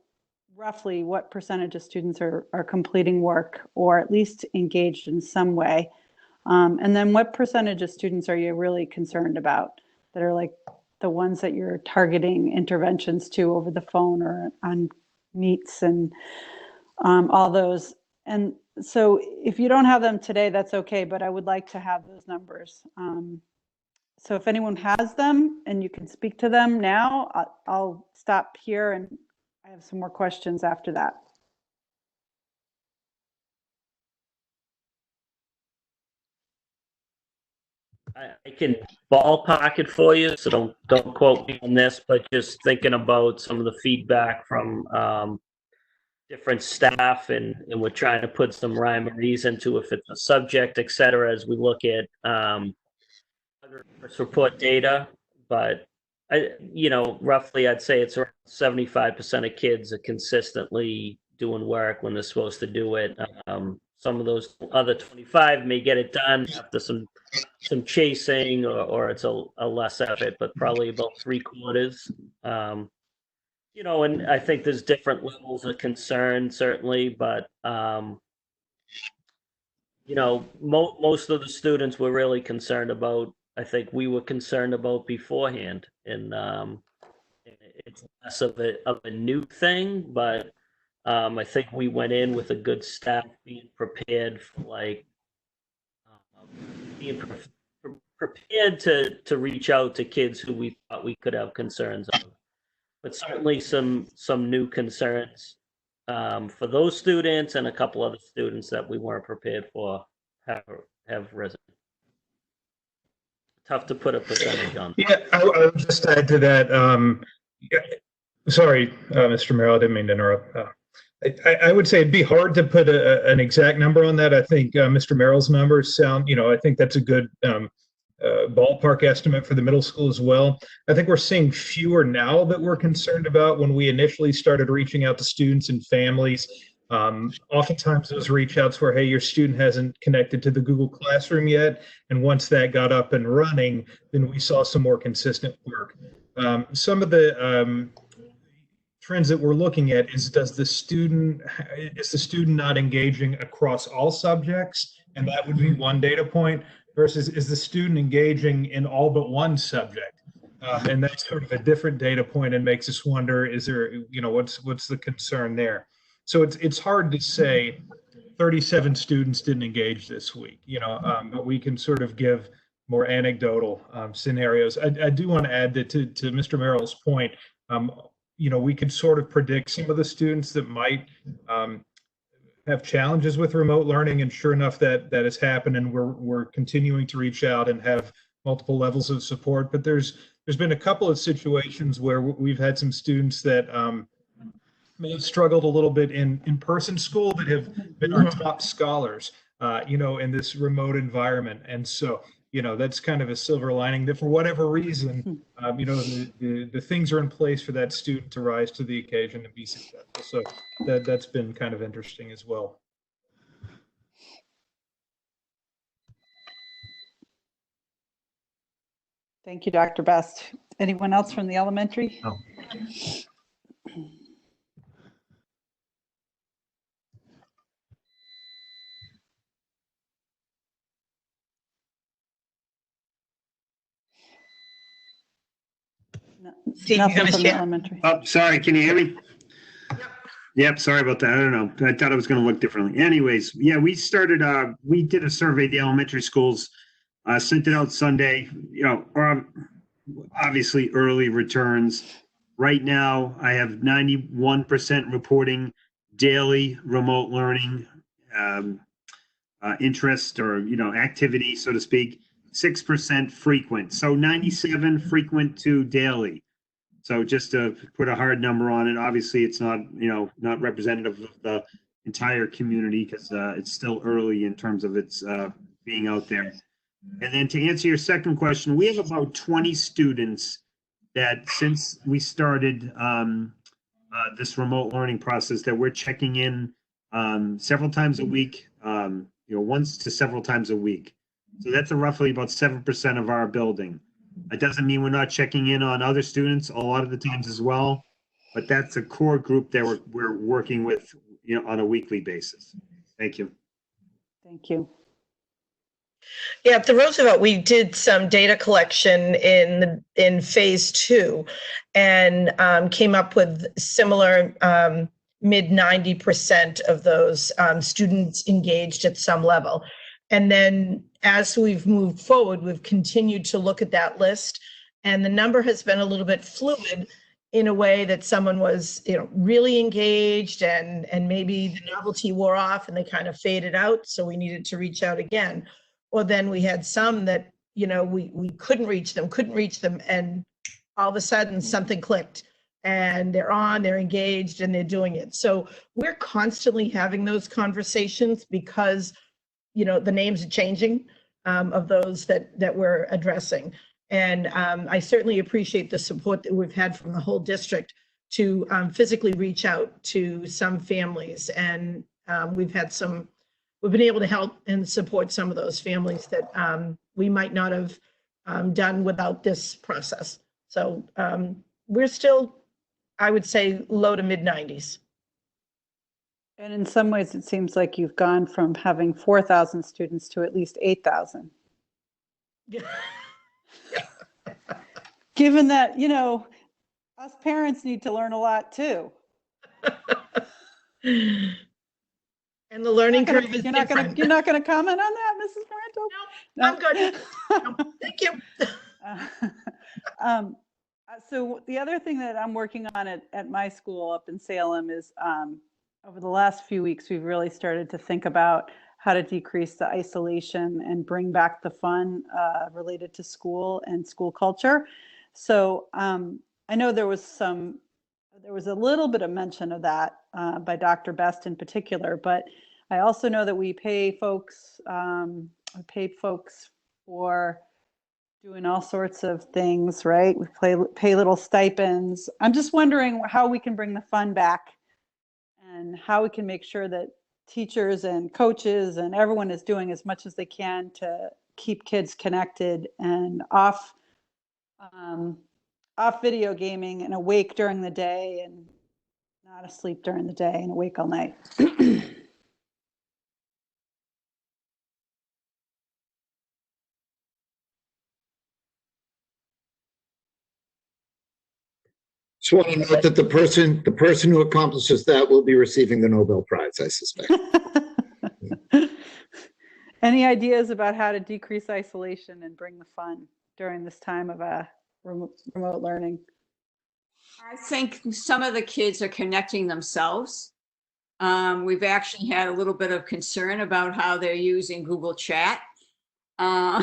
O: roughly what percentage of students are completing work or at least engaged in some way. And then what percentage of students are you really concerned about that are like the ones that you're targeting interventions to over the phone or on meets and all those. And so if you don't have them today, that's okay, but I would like to have those numbers. So if anyone has them and you can speak to them now, I'll stop here and I have some more questions after that.
K: I can ballpark it for you, so don't quote me on this, but just thinking about some of the feedback from different staff, and we're trying to put some rhyme or reason to if it's a subject, et cetera, as we look at report data. But roughly I'd say it's around 75% of kids are consistently doing work when they're supposed to do it. Some of those other 25 may get it done after some chasing or it's a less effort, but probably about 3/4. And I think there's different levels of concern, certainly, but most of the students were really concerned about, I think we were concerned about beforehand, and it's less of a new thing, but I think we went in with a good staff being prepared for being prepared to reach out to kids who we thought we could have concerns of. But certainly some new concerns for those students and a couple other students that we weren't prepared for have risen. Tough to put a percentage on.
J: Yeah, I would just add to that. Sorry, Mr. Merrill, I didn't mean to interrupt. I would say it'd be hard to put an exact number on that. I think Mr. Merrill's numbers sound, I think that's a good ballpark estimate for the middle school as well. I think we're seeing fewer now that we're concerned about. When we initially started reaching out to students and families, oftentimes those reach outs were, hey, your student hasn't connected to the Google Classroom yet. And once that got up and running, then we saw some more consistent work. Some of the trends that we're looking at is the student not engaging across all subjects? And that would be one data point, versus is the student engaging in all but one subject? And that's sort of a different data point and makes us wonder, is there, what's the concern there? So it's hard to say 37 students didn't engage this week, but we can sort of give more anecdotal scenarios. I do want to add that to Mr. Merrill's point, we could sort of predict some of the students that might have challenges with remote learning, and sure enough, that has happened, and we're continuing to reach out and have multiple levels of support. But there's been a couple of situations where we've had some students that may have struggled a little bit in in-person school, that have been our top scholars, in this remote environment. And so, that's kind of a silver lining, that for whatever reason, the things are in place for that student to rise to the occasion and be successful. So that's been kind of interesting as well.
O: Thank you, Dr. Best. Anyone else from the elementary?
H: Oh.
I: Steve,
O: Nothing
I: you're gonna
O: from the
I: share?
O: elementary.
H: Oh, sorry. Can you hear me? Yep. Sorry about that. I don't know. I thought it was going to look differently. Anyways, yeah, we started, we did a survey of the elementary schools Sent it out Sunday, or obviously early returns. Right now, I have 91% reporting daily remote learning interest or, activity, so to speak, 6% frequent. So 97 frequent to daily. So just to put a hard number on it, obviously it's not, not representative of the entire community because it's still early in terms of its being out there. And then to answer your second question, we have about 20 students that since we started this remote learning process that we're checking in several times a week, once to several times a week. So that's roughly about 7% of our building. It doesn't mean we're not checking in on other students a lot of the times as well, but that's a core group that we're working with, on a weekly basis. Thank you.
O: Thank you.
I: Yeah, at the Roosevelt, we did some data collection in phase 2 and came up with similar mid 90% of those students engaged at some level. And then as we've moved forward, we've continued to look at that list, and the number has been a little bit fluid in a way that someone was, really engaged and maybe the novelty wore off and they kind of faded out. So we needed to reach out again. Or then we had some that, we couldn't reach them. And all of a sudden something clicked and they're engaged and they're doing it. So we're constantly having those conversations because, the names are changing of those that we're addressing. And I certainly appreciate the support that we've had from the whole district to physically reach out to some families. And we've been able to help and support some of those families that we might not have done without this process. So we're still, I would say, low to mid 90s.
O: And in some ways, it seems like you've gone from having 4,000 students to at least 8,000.
I: Yeah.
O: Given that, us parents need to learn a lot too.
I: And the learning curve is different.
O: You're not going to comment on that, Mrs. Parental?
I: No, I'm good. No, thank you.
O: So the other thing that I'm working on at my school up in Salem is over the last few weeks, we've really started to think about how to decrease the isolation and bring back the fun related to school and school culture. So I know there was a little bit of mention of that by Dr. Best in particular, but I also know that we paid folks for doing all sorts of things, right? We pay little stipends. I'm just wondering how we can bring the fun back and how we can make sure that teachers and coaches and everyone is doing as much as they can to keep kids connected and off video gaming and awake during the day and not asleep during the day and awake all night.
N: Just want to note that the person who accomplishes that will be receiving the Nobel Prize, I suspect.
O: Any ideas about how to decrease isolation and bring the fun during this time of remote learning?
B: I think some of the kids are connecting themselves. We've actually had a little bit of concern about how they're using Google Chat.
O: So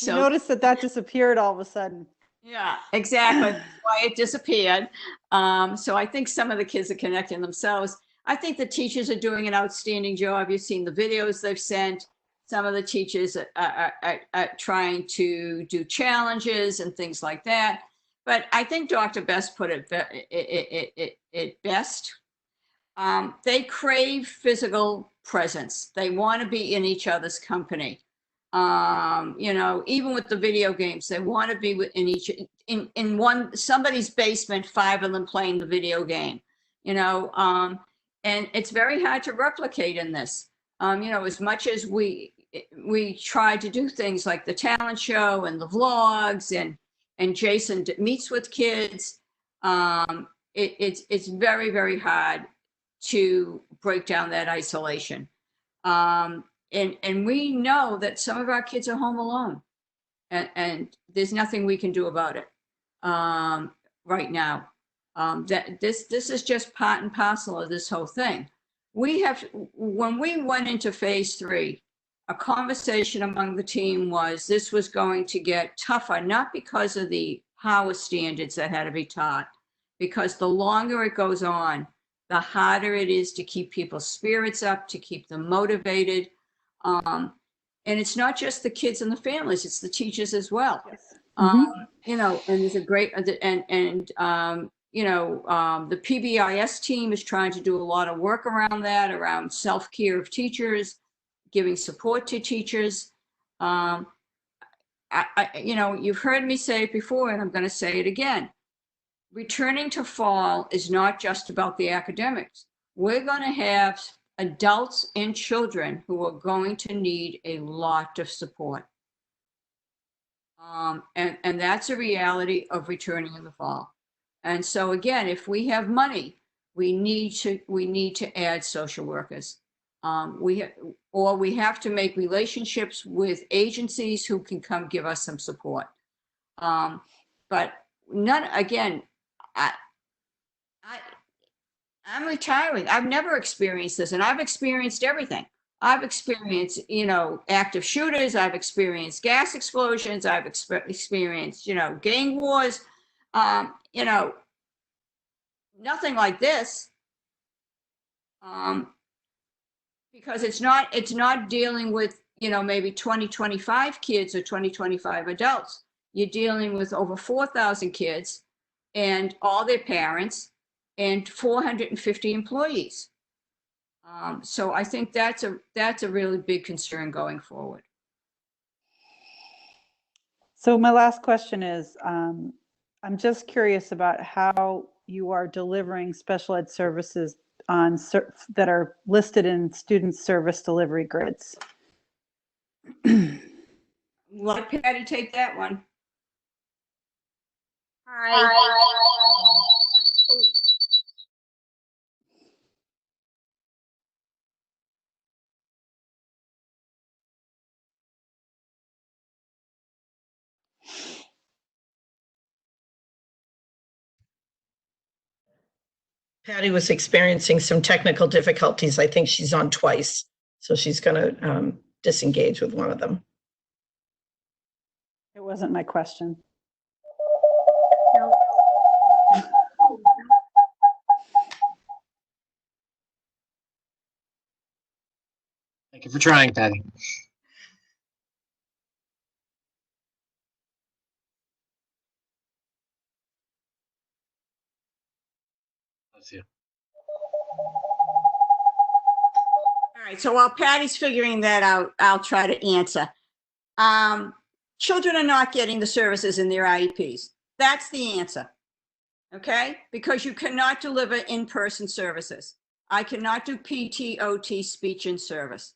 O: notice that disappeared all of a sudden.
B: Yeah, exactly. That's why it disappeared. So I think some of the kids are connecting themselves. I think the teachers are doing an outstanding job. You've seen the videos they've sent. Some of the teachers are trying to do challenges and things like that. But I think Dr. Best put it best. They crave physical presence. They want to be in each other's company. Even with the video games, they want to be in somebody's basement, 5 of them playing the video game, and it's very hard to replicate in this. As much as we try to do things like the talent show and the vlogs and Jason meets with kids, it's very, very hard to break down that isolation. And we know that some of our kids are home alone, and there's nothing we can do about it right now. That this is just part and parcel of this whole thing. When we went into phase 3, a conversation among the team was this was going to get tougher, not because of the power standards that had to be taught, because the longer it goes on, the harder it is to keep people's spirits up, to keep them motivated. And it's not just the kids and the families, it's the teachers as well. You know, and there's a great, you know, the PBIS team is trying to do a lot of work around that, around self-care of teachers, giving support to teachers. You know, you've heard me say it before, and I'm going to say it again. Returning to fall is not just about the academics. We're going to have adults and children who are going to need a lot of support. And that's a reality of returning in the fall. And so again, if we have money, we need to add social workers. We have to make relationships with agencies who can come give us some support. But again, I'm retiring. I've never experienced this, and I've experienced everything. I've experienced, you know, active shooters. I've experienced gas explosions. I've experienced, you know, gang wars. You know, nothing like this. Because it's not dealing with, you know, maybe 20, 25 kids or 20, 25 adults. You're dealing with over 4,000 kids and all their parents and 450 employees. So I think that's a really big concern going forward.
O: So my last question is, I'm just curious about how you are delivering special ed services that are listed in student service delivery grids.
B: Let Patty take that one.
I: Patty was experiencing some technical difficulties. I think she's on twice, so she's going to disengage with one of them.
O: It wasn't my question.
D: Thank you for trying, Patty. Bless you.
B: All right, so while Patty's figuring that out, I'll try to answer. Children are not getting the services in their IEPs. That's the answer, okay? Because you cannot deliver in-person services. I cannot do PT, OT, speech, and service,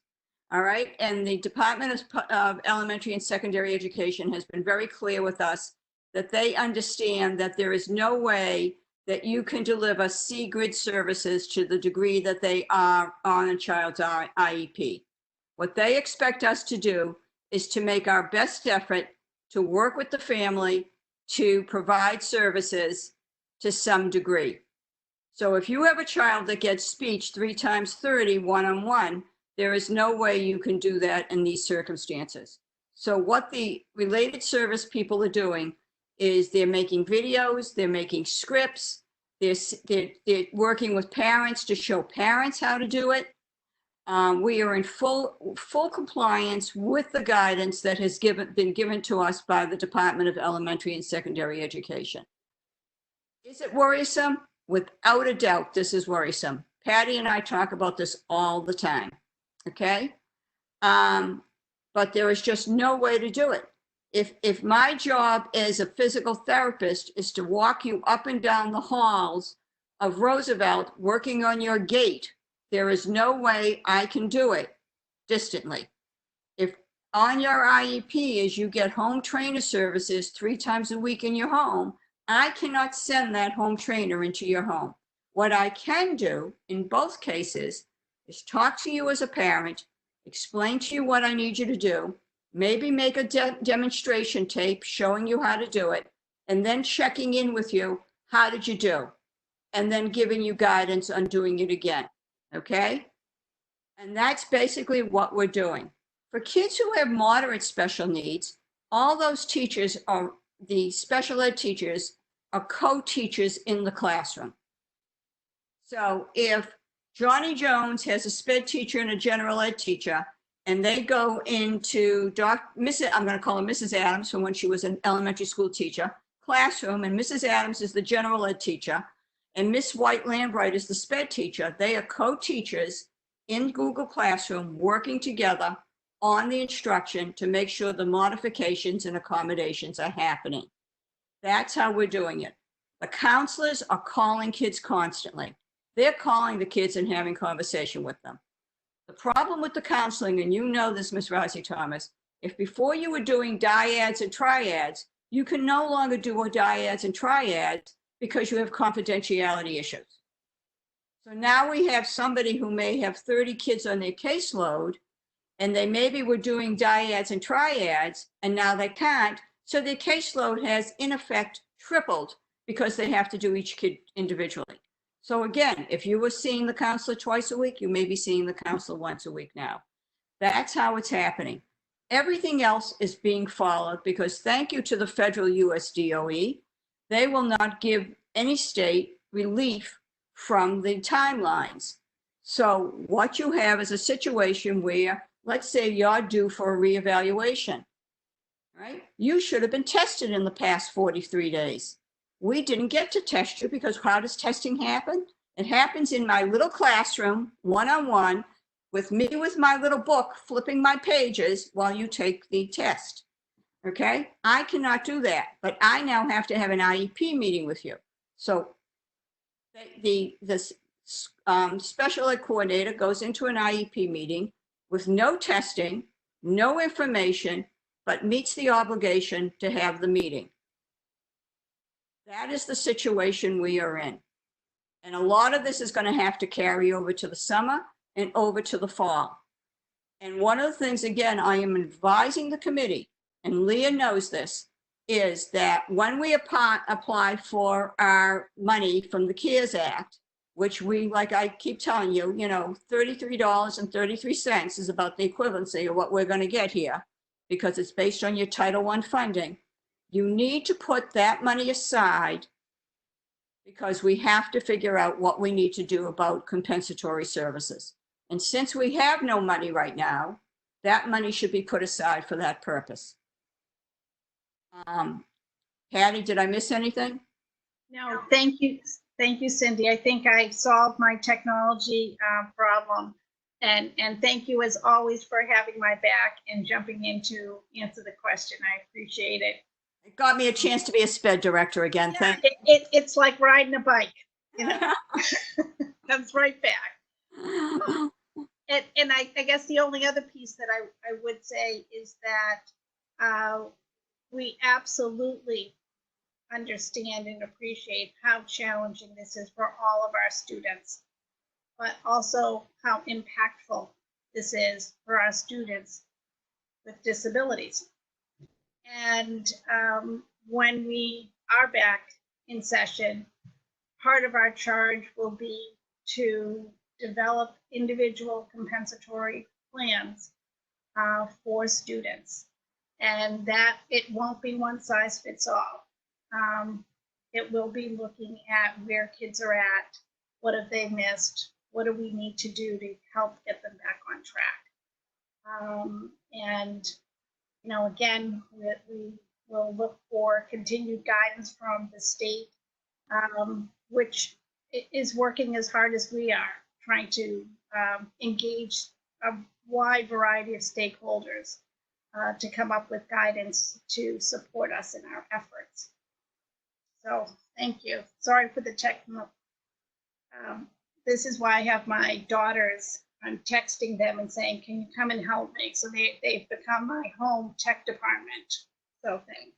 B: all right? And the Department of Elementary and Secondary Education has been very clear with us that they understand that there is no way that you can deliver C-grid services to the degree that they are on a child's IEP. What they expect us to do is to make our best effort to work with the family to provide services to some degree. So if you have a child that gets speech 3 times 30 one-on-one, there is no way you can do that in these circumstances. So what the related service people are doing is they're making videos, they're making scripts, they're working with parents to show parents how to do it. We are in full compliance with the guidance that has been given to us by the Department of Elementary and Secondary Education. Is it worrisome? Without a doubt, this is worrisome. Patty and I talk about this all the time, okay? But there is just no way to do it. If my job as a physical therapist is to walk you up and down the halls of Roosevelt working on your gait, there is no way I can do it distantly. If on your IEP is you get home trainer services 3 times a week in your home, I cannot send that home trainer into your home. What I can do in both cases is talk to you as a parent, explain to you what I need you to do, maybe make a demonstration tape showing you how to do it, and then checking in with you, how did you do? And then giving you guidance on doing it again, okay? And that's basically what we're doing. For kids who have moderate special needs, all those teachers are, the special ed teachers are co-teachers in the classroom. So if Johnny Jones has a sped teacher and a general ed teacher, and they go into I'm going to call her Mrs. Adams from when she was an elementary school teacher, classroom, and Mrs. Adams is the general ed teacher, and Miss White Lambright is the sped teacher. They are co-teachers in Google Classroom working together on the instruction to make sure the modifications and accommodations are happening. That's how we're doing it. The counselors are calling kids constantly. They're calling the kids and having conversation with them. The problem with the counseling, and you know this, Ms. Rousey Thomas, if before you were doing dyads and triads, you can no longer do dyads and triads because you have confidentiality issues. So now we have somebody who may have 30 kids on their caseload, and they maybe were doing dyads and triads, and now they can't. So their caseload has, in effect, tripled because they have to do each kid individually. So again, if you were seeing the counselor twice a week, you may be seeing the counselor once a week now. That's how it's happening. Everything else is being followed because thank you to the federal USDOE, they will not give any state relief from the timelines. So what you have is a situation where, let's say you're due for a reevaluation, right? You should have been tested in the past 43 days. We didn't get to test you because how does testing happen? It happens in my little classroom, one-on-one, with me with my little book, flipping my pages while you take the test, okay? I cannot do that, but I now have to have an IEP meeting with you. So the special ed coordinator goes into an IEP meeting with no testing, no information, but meets the obligation to have the meeting. That is the situation we are in. And a lot of this is going to have to carry over to the summer and over to the fall. And one of the things, again, I am advising the committee, and Leah knows this, is that when we apply for our money from the CARES Act, which we, like I keep telling you, $33.33 is about the equivalency of what we're going to get here because it's based on your Title I funding. You need to put that money aside because we have to figure out what we need to do about compensatory services. And since we have no money right now, that money should be put aside for that purpose. Patty, did I miss anything?
L: No, thank you. Thank you, Cindy. I think I solved my technology problem. And thank you as always for having my back and jumping in to answer the question. I appreciate it.
B: It got me a chance to be a SPED director again.
L: Yeah,
B: Thank you.
L: it's like riding a bike, comes right back. And I guess the only other piece that I would say is that we absolutely understand and appreciate how challenging this is for all of our students, but also how impactful this is for our students with disabilities. And when we are back in session, part of our charge will be to develop individual compensatory plans for students, and that it won't be one size fits all. It will be looking at where kids are at, what have they missed, what do we need to do to help get them back on track. And again, we will look for continued guidance from the state, which is working as hard as we are, trying to engage a wide variety of stakeholders to come up with guidance to support us in our efforts. So thank you. Sorry for the technical. This is why I have my daughters. I'm texting them and saying, can you come and help me? So they've become my home tech department. So thanks.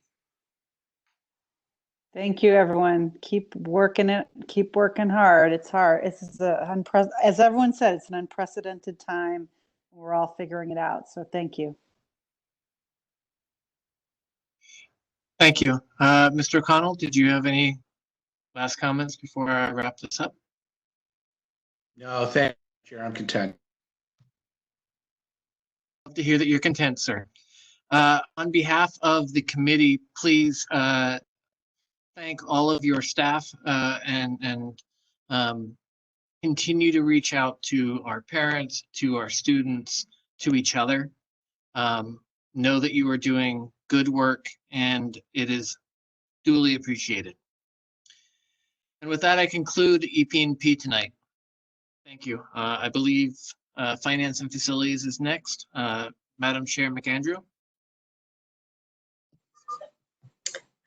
O: Thank you, everyone. Keep working it. Keep working hard. It's hard. As everyone said, it's an unprecedented time. We're all figuring it out. So thank you.
D: Thank you. Mr. O'Connell, did you have any last comments before I wrap this up?
A: No, thank you, Chair. I'm content.
D: Love to hear that you're content, sir. On behalf of the committee, please thank all of your staff and continue to reach out to our parents, to our students, to each other. Know that you are doing good work and it is duly appreciated. And with that, I conclude EP&P tonight. Thank you. I believe Finance and Facilities is next. Madam Chair McAndrew.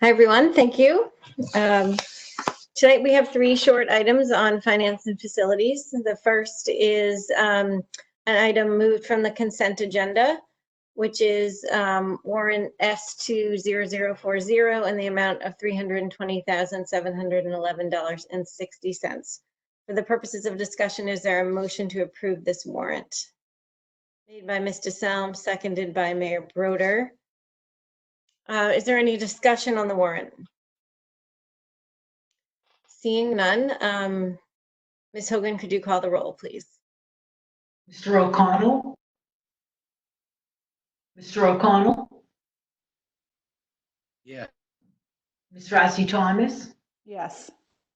F: Hi, everyone. Thank you. Tonight we have 3 short items on finance and facilities. The first is an item moved from the consent agenda, which is warrant S20040 in the amount of $320,711.60. For the purposes of discussion, is there a motion to approve this warrant? Made by Mr. Salm, seconded by Mayor Broder. Is there any discussion on the warrant? Seeing none, Ms. Hogan, could you call the roll, please?
C: Mr. O'Connell? Mr. O'Connell?
A: Yeah.
C: Ms. Rassi Thomas?
O: Yes.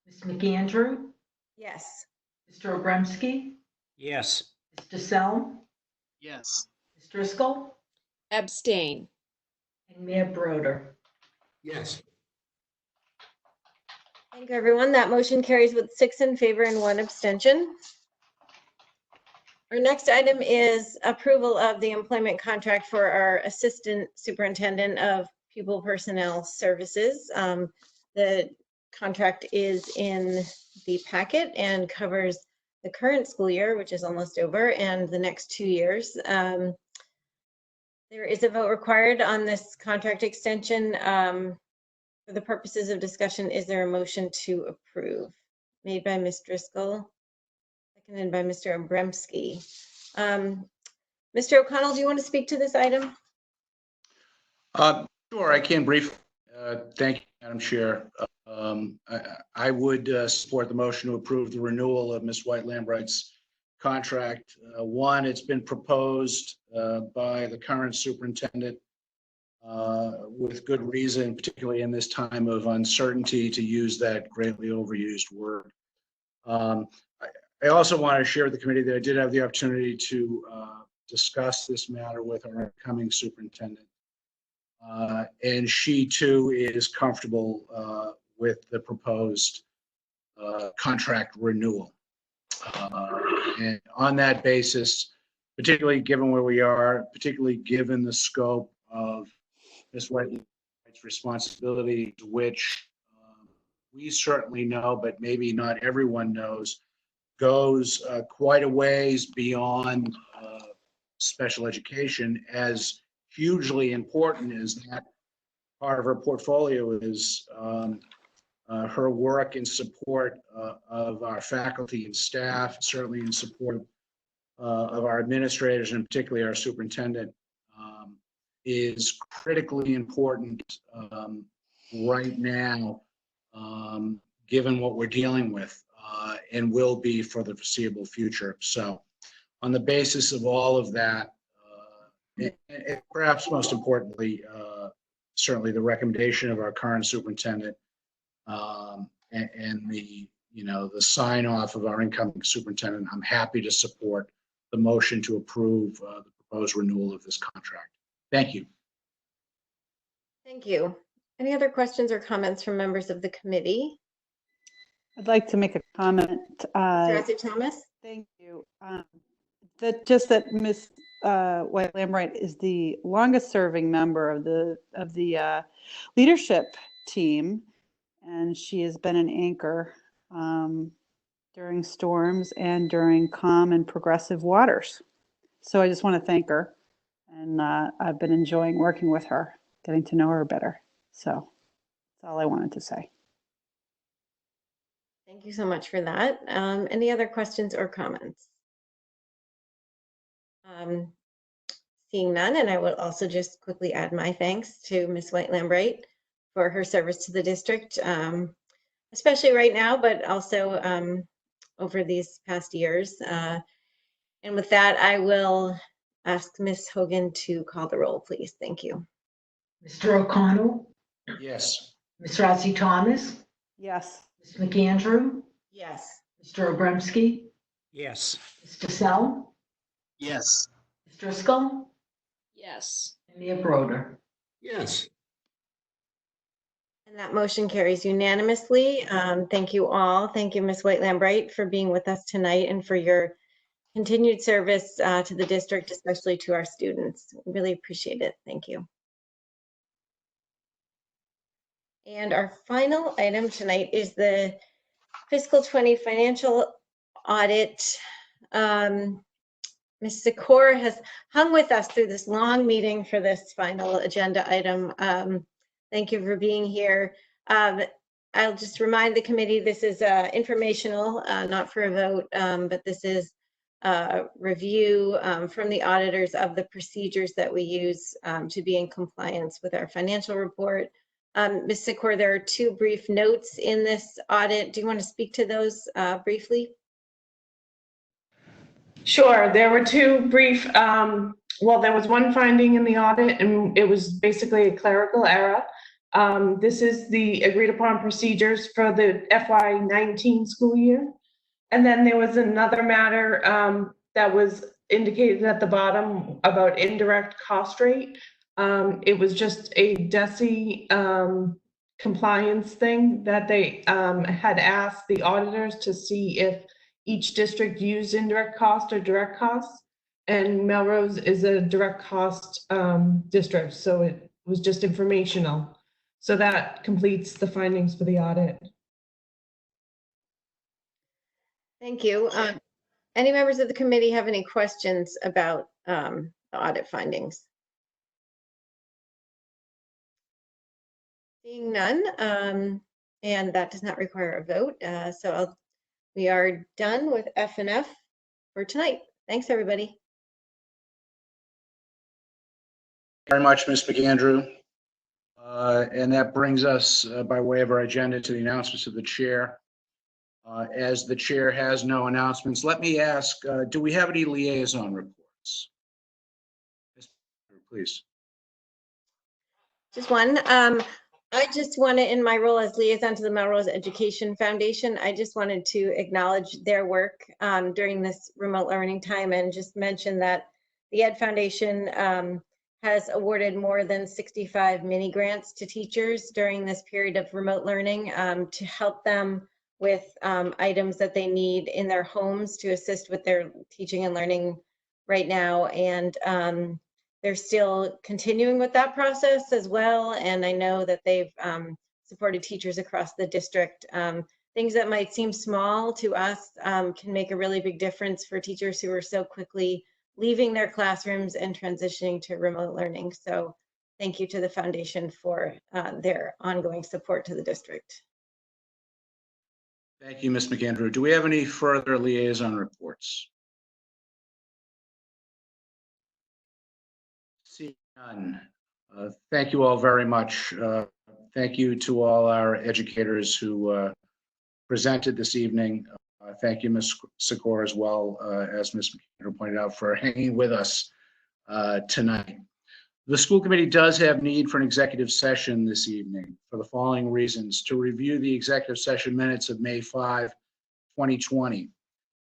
C: Ms. McAndrew?
F: Yes.
C: Mr. Obremski?
M: Yes.
C: Mr. Selm?
D: Yes.
C: Ms. Driscoll?
P: Abstain.
C: And Mayor Broder.
N: Yes.
F: Thank you, everyone. That motion carries with 6 in favor and 1 abstention. Our next item is approval of the employment contract for our Assistant Superintendent of Pupil Personnel Services. The contract is in the packet and covers the current school year, which is almost over, and the next 2 years. There is a vote required on this contract extension. For the purposes of discussion, is there a motion to approve? Made by Ms. Driscoll, seconded by Mr. Obremski. Mr. O'Connell, do you want to speak to this item?
A: Sure, I can briefly. Thank you, Madam Chair. I would support the motion to approve the renewal of Ms. White Lambright's contract. One, it's been proposed by the current superintendent with good reason, particularly in this time of uncertainty, to use that greatly overused word. I also want to share with the committee that I did have the opportunity to discuss this matter with our incoming superintendent. And she too is comfortable with the proposed contract renewal. And on that basis, particularly given where we are, particularly given the scope of Ms. White's responsibility, which we certainly know, but maybe not everyone knows, goes quite a ways beyond special education, as hugely important as that part of her portfolio is. Her work in support of our faculty and staff, certainly in support of our administrators and particularly our superintendent, is critically important right now, given what we're dealing with, and will be for the foreseeable future. So on the basis of all of that, and perhaps most importantly, certainly the recommendation of our current superintendent, and the sign off of our incoming superintendent, I'm happy to support the motion to approve the proposed renewal of this contract. Thank you.
F: Thank you. Any other questions or comments from members of the committee?
O: I'd like to make a comment.
F: Trustee Thomas?
O: Thank you. That Ms. White Lambright is the longest serving member of the leadership team, and she has been an anchor during storms and during calm and progressive waters. So I just want to thank her, and I've been enjoying working with her, getting to know her better. So that's all I wanted to say.
F: Thank you so much for that. Any other questions or comments? Seeing none, and I will also just quickly add my thanks to Ms. White-Lambright for her service to the district, especially right now, but also over these past years. And with that, I will ask Ms. Hogan to call the roll, please. Thank you.
C: Mr. O'Connell,
A: Yes.
C: Ms. Razi Thomas,
O: Yes.
C: Ms. McAndrew,
F: Yes.
C: Mr. Obremski,
M: Yes.
C: Mr. Selm,
D: Yes.
C: Ms. Driscoll,
G: Yes.
C: and Mayor Broder.
N: Yes.
F: And that motion carries unanimously. Thank you all. Thank you, Ms. White-Lambright, for being with us tonight and for your continued service to the district, especially to our students. Really appreciate it. Thank you. And our final item tonight is the fiscal 20 financial audit. Ms. Sikor has hung with us through this long meeting for this final agenda item. Thank you for being here. I'll just remind the committee, this is informational, not for a vote, but this is a review from the auditors of the procedures that we use to be in compliance with our financial report. Ms. Sikor, there are two brief notes in this audit. Do you want to speak to those briefly?
P: Sure. There were two brief, well, there was one finding in the audit, and it was basically a clerical error. This is the agreed upon procedures for the FY19 school year. And then there was another matter that was indicated at the bottom about indirect cost rate. It was just a DESI compliance thing that they had asked the auditors to see if each district used indirect cost or direct costs. And Melrose is a direct cost district, so it was just informational. So that completes the findings for the audit.
F: Thank you. Any members of the committee have any questions about the audit findings? Seeing none, and that does not require a vote. We are done with F&F for tonight. Thanks, everybody.
A: Very much, Ms. McAndrew. And that brings us by way of our agenda to the announcements of the chair. As the chair has no announcements, let me ask, do we have any liaison reports? Please.
F: Just one. I just wanted, in my role as liaison to the Melrose Education Foundation, I just wanted to acknowledge their work during this remote learning time and just mention that the Ed Foundation has awarded more than 65 mini grants to teachers during this period of remote learning to help them with items that they need in their homes to assist with their teaching and learning right now. And they're still continuing with that process as well. And I know that they've supported teachers across the district. Things that might seem small to us can make a really big difference for teachers who are so quickly leaving their classrooms and transitioning to remote learning. So thank you to the foundation for their ongoing support to the district.
A: Thank you, Ms. McAndrew. Do we have any further liaison reports? See none. Thank you all very much. Thank you to all our educators who presented this evening. Thank you, Ms. Sikor, as well, as Ms. McAndrew pointed out, for hanging with us tonight. The school committee does have need for an executive session this evening for the following reasons: to review the executive session minutes of May 5, 2020,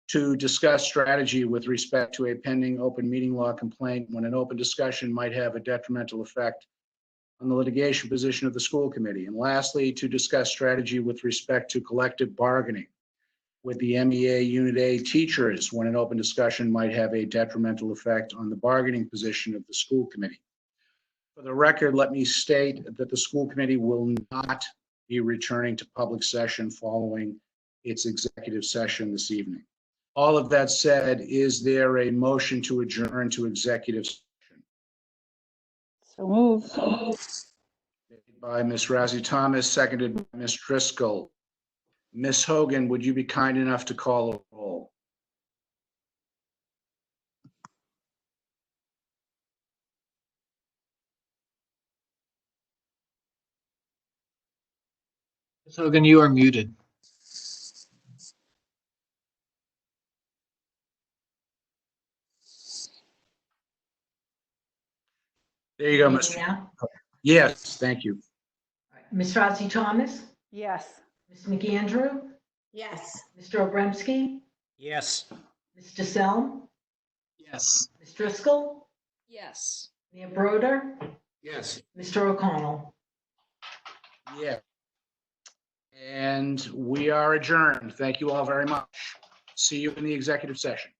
A: to discuss strategy with respect to a pending open meeting law complaint when an open discussion might have a detrimental effect on the litigation position of the school committee, and lastly, to discuss strategy with respect to collective bargaining with the MEA Unit A teachers when an open discussion might have a detrimental effect on the bargaining position of the school committee. For the record, let me state that the school committee will not be returning to public session following its executive session this evening. All of that said, is there a motion to adjourn to executive session?
O: So moved.
A: Made by Ms. Razi Thomas, seconded by Ms. Driscoll. Ms. Hogan, would you be kind enough to call a roll?
D: Ms. Hogan, you are muted.
A: There you go,
C: Hear me
A: Mr.
C: now?
A: Yes, thank you.
C: Ms. Rossi Thomas,
O: Yes.
C: Ms. McAndrew,
F: Yes.
C: Mr. Obremski,
M: Yes.
C: Mr. Selm,
D: Yes.
C: Ms. Driscoll,
B: Yes.
C: Mayor Broder,
N: Yes.
C: Mr. O'Connell.
A: Yeah. And we are adjourned. Thank you all very much. See you in the executive session.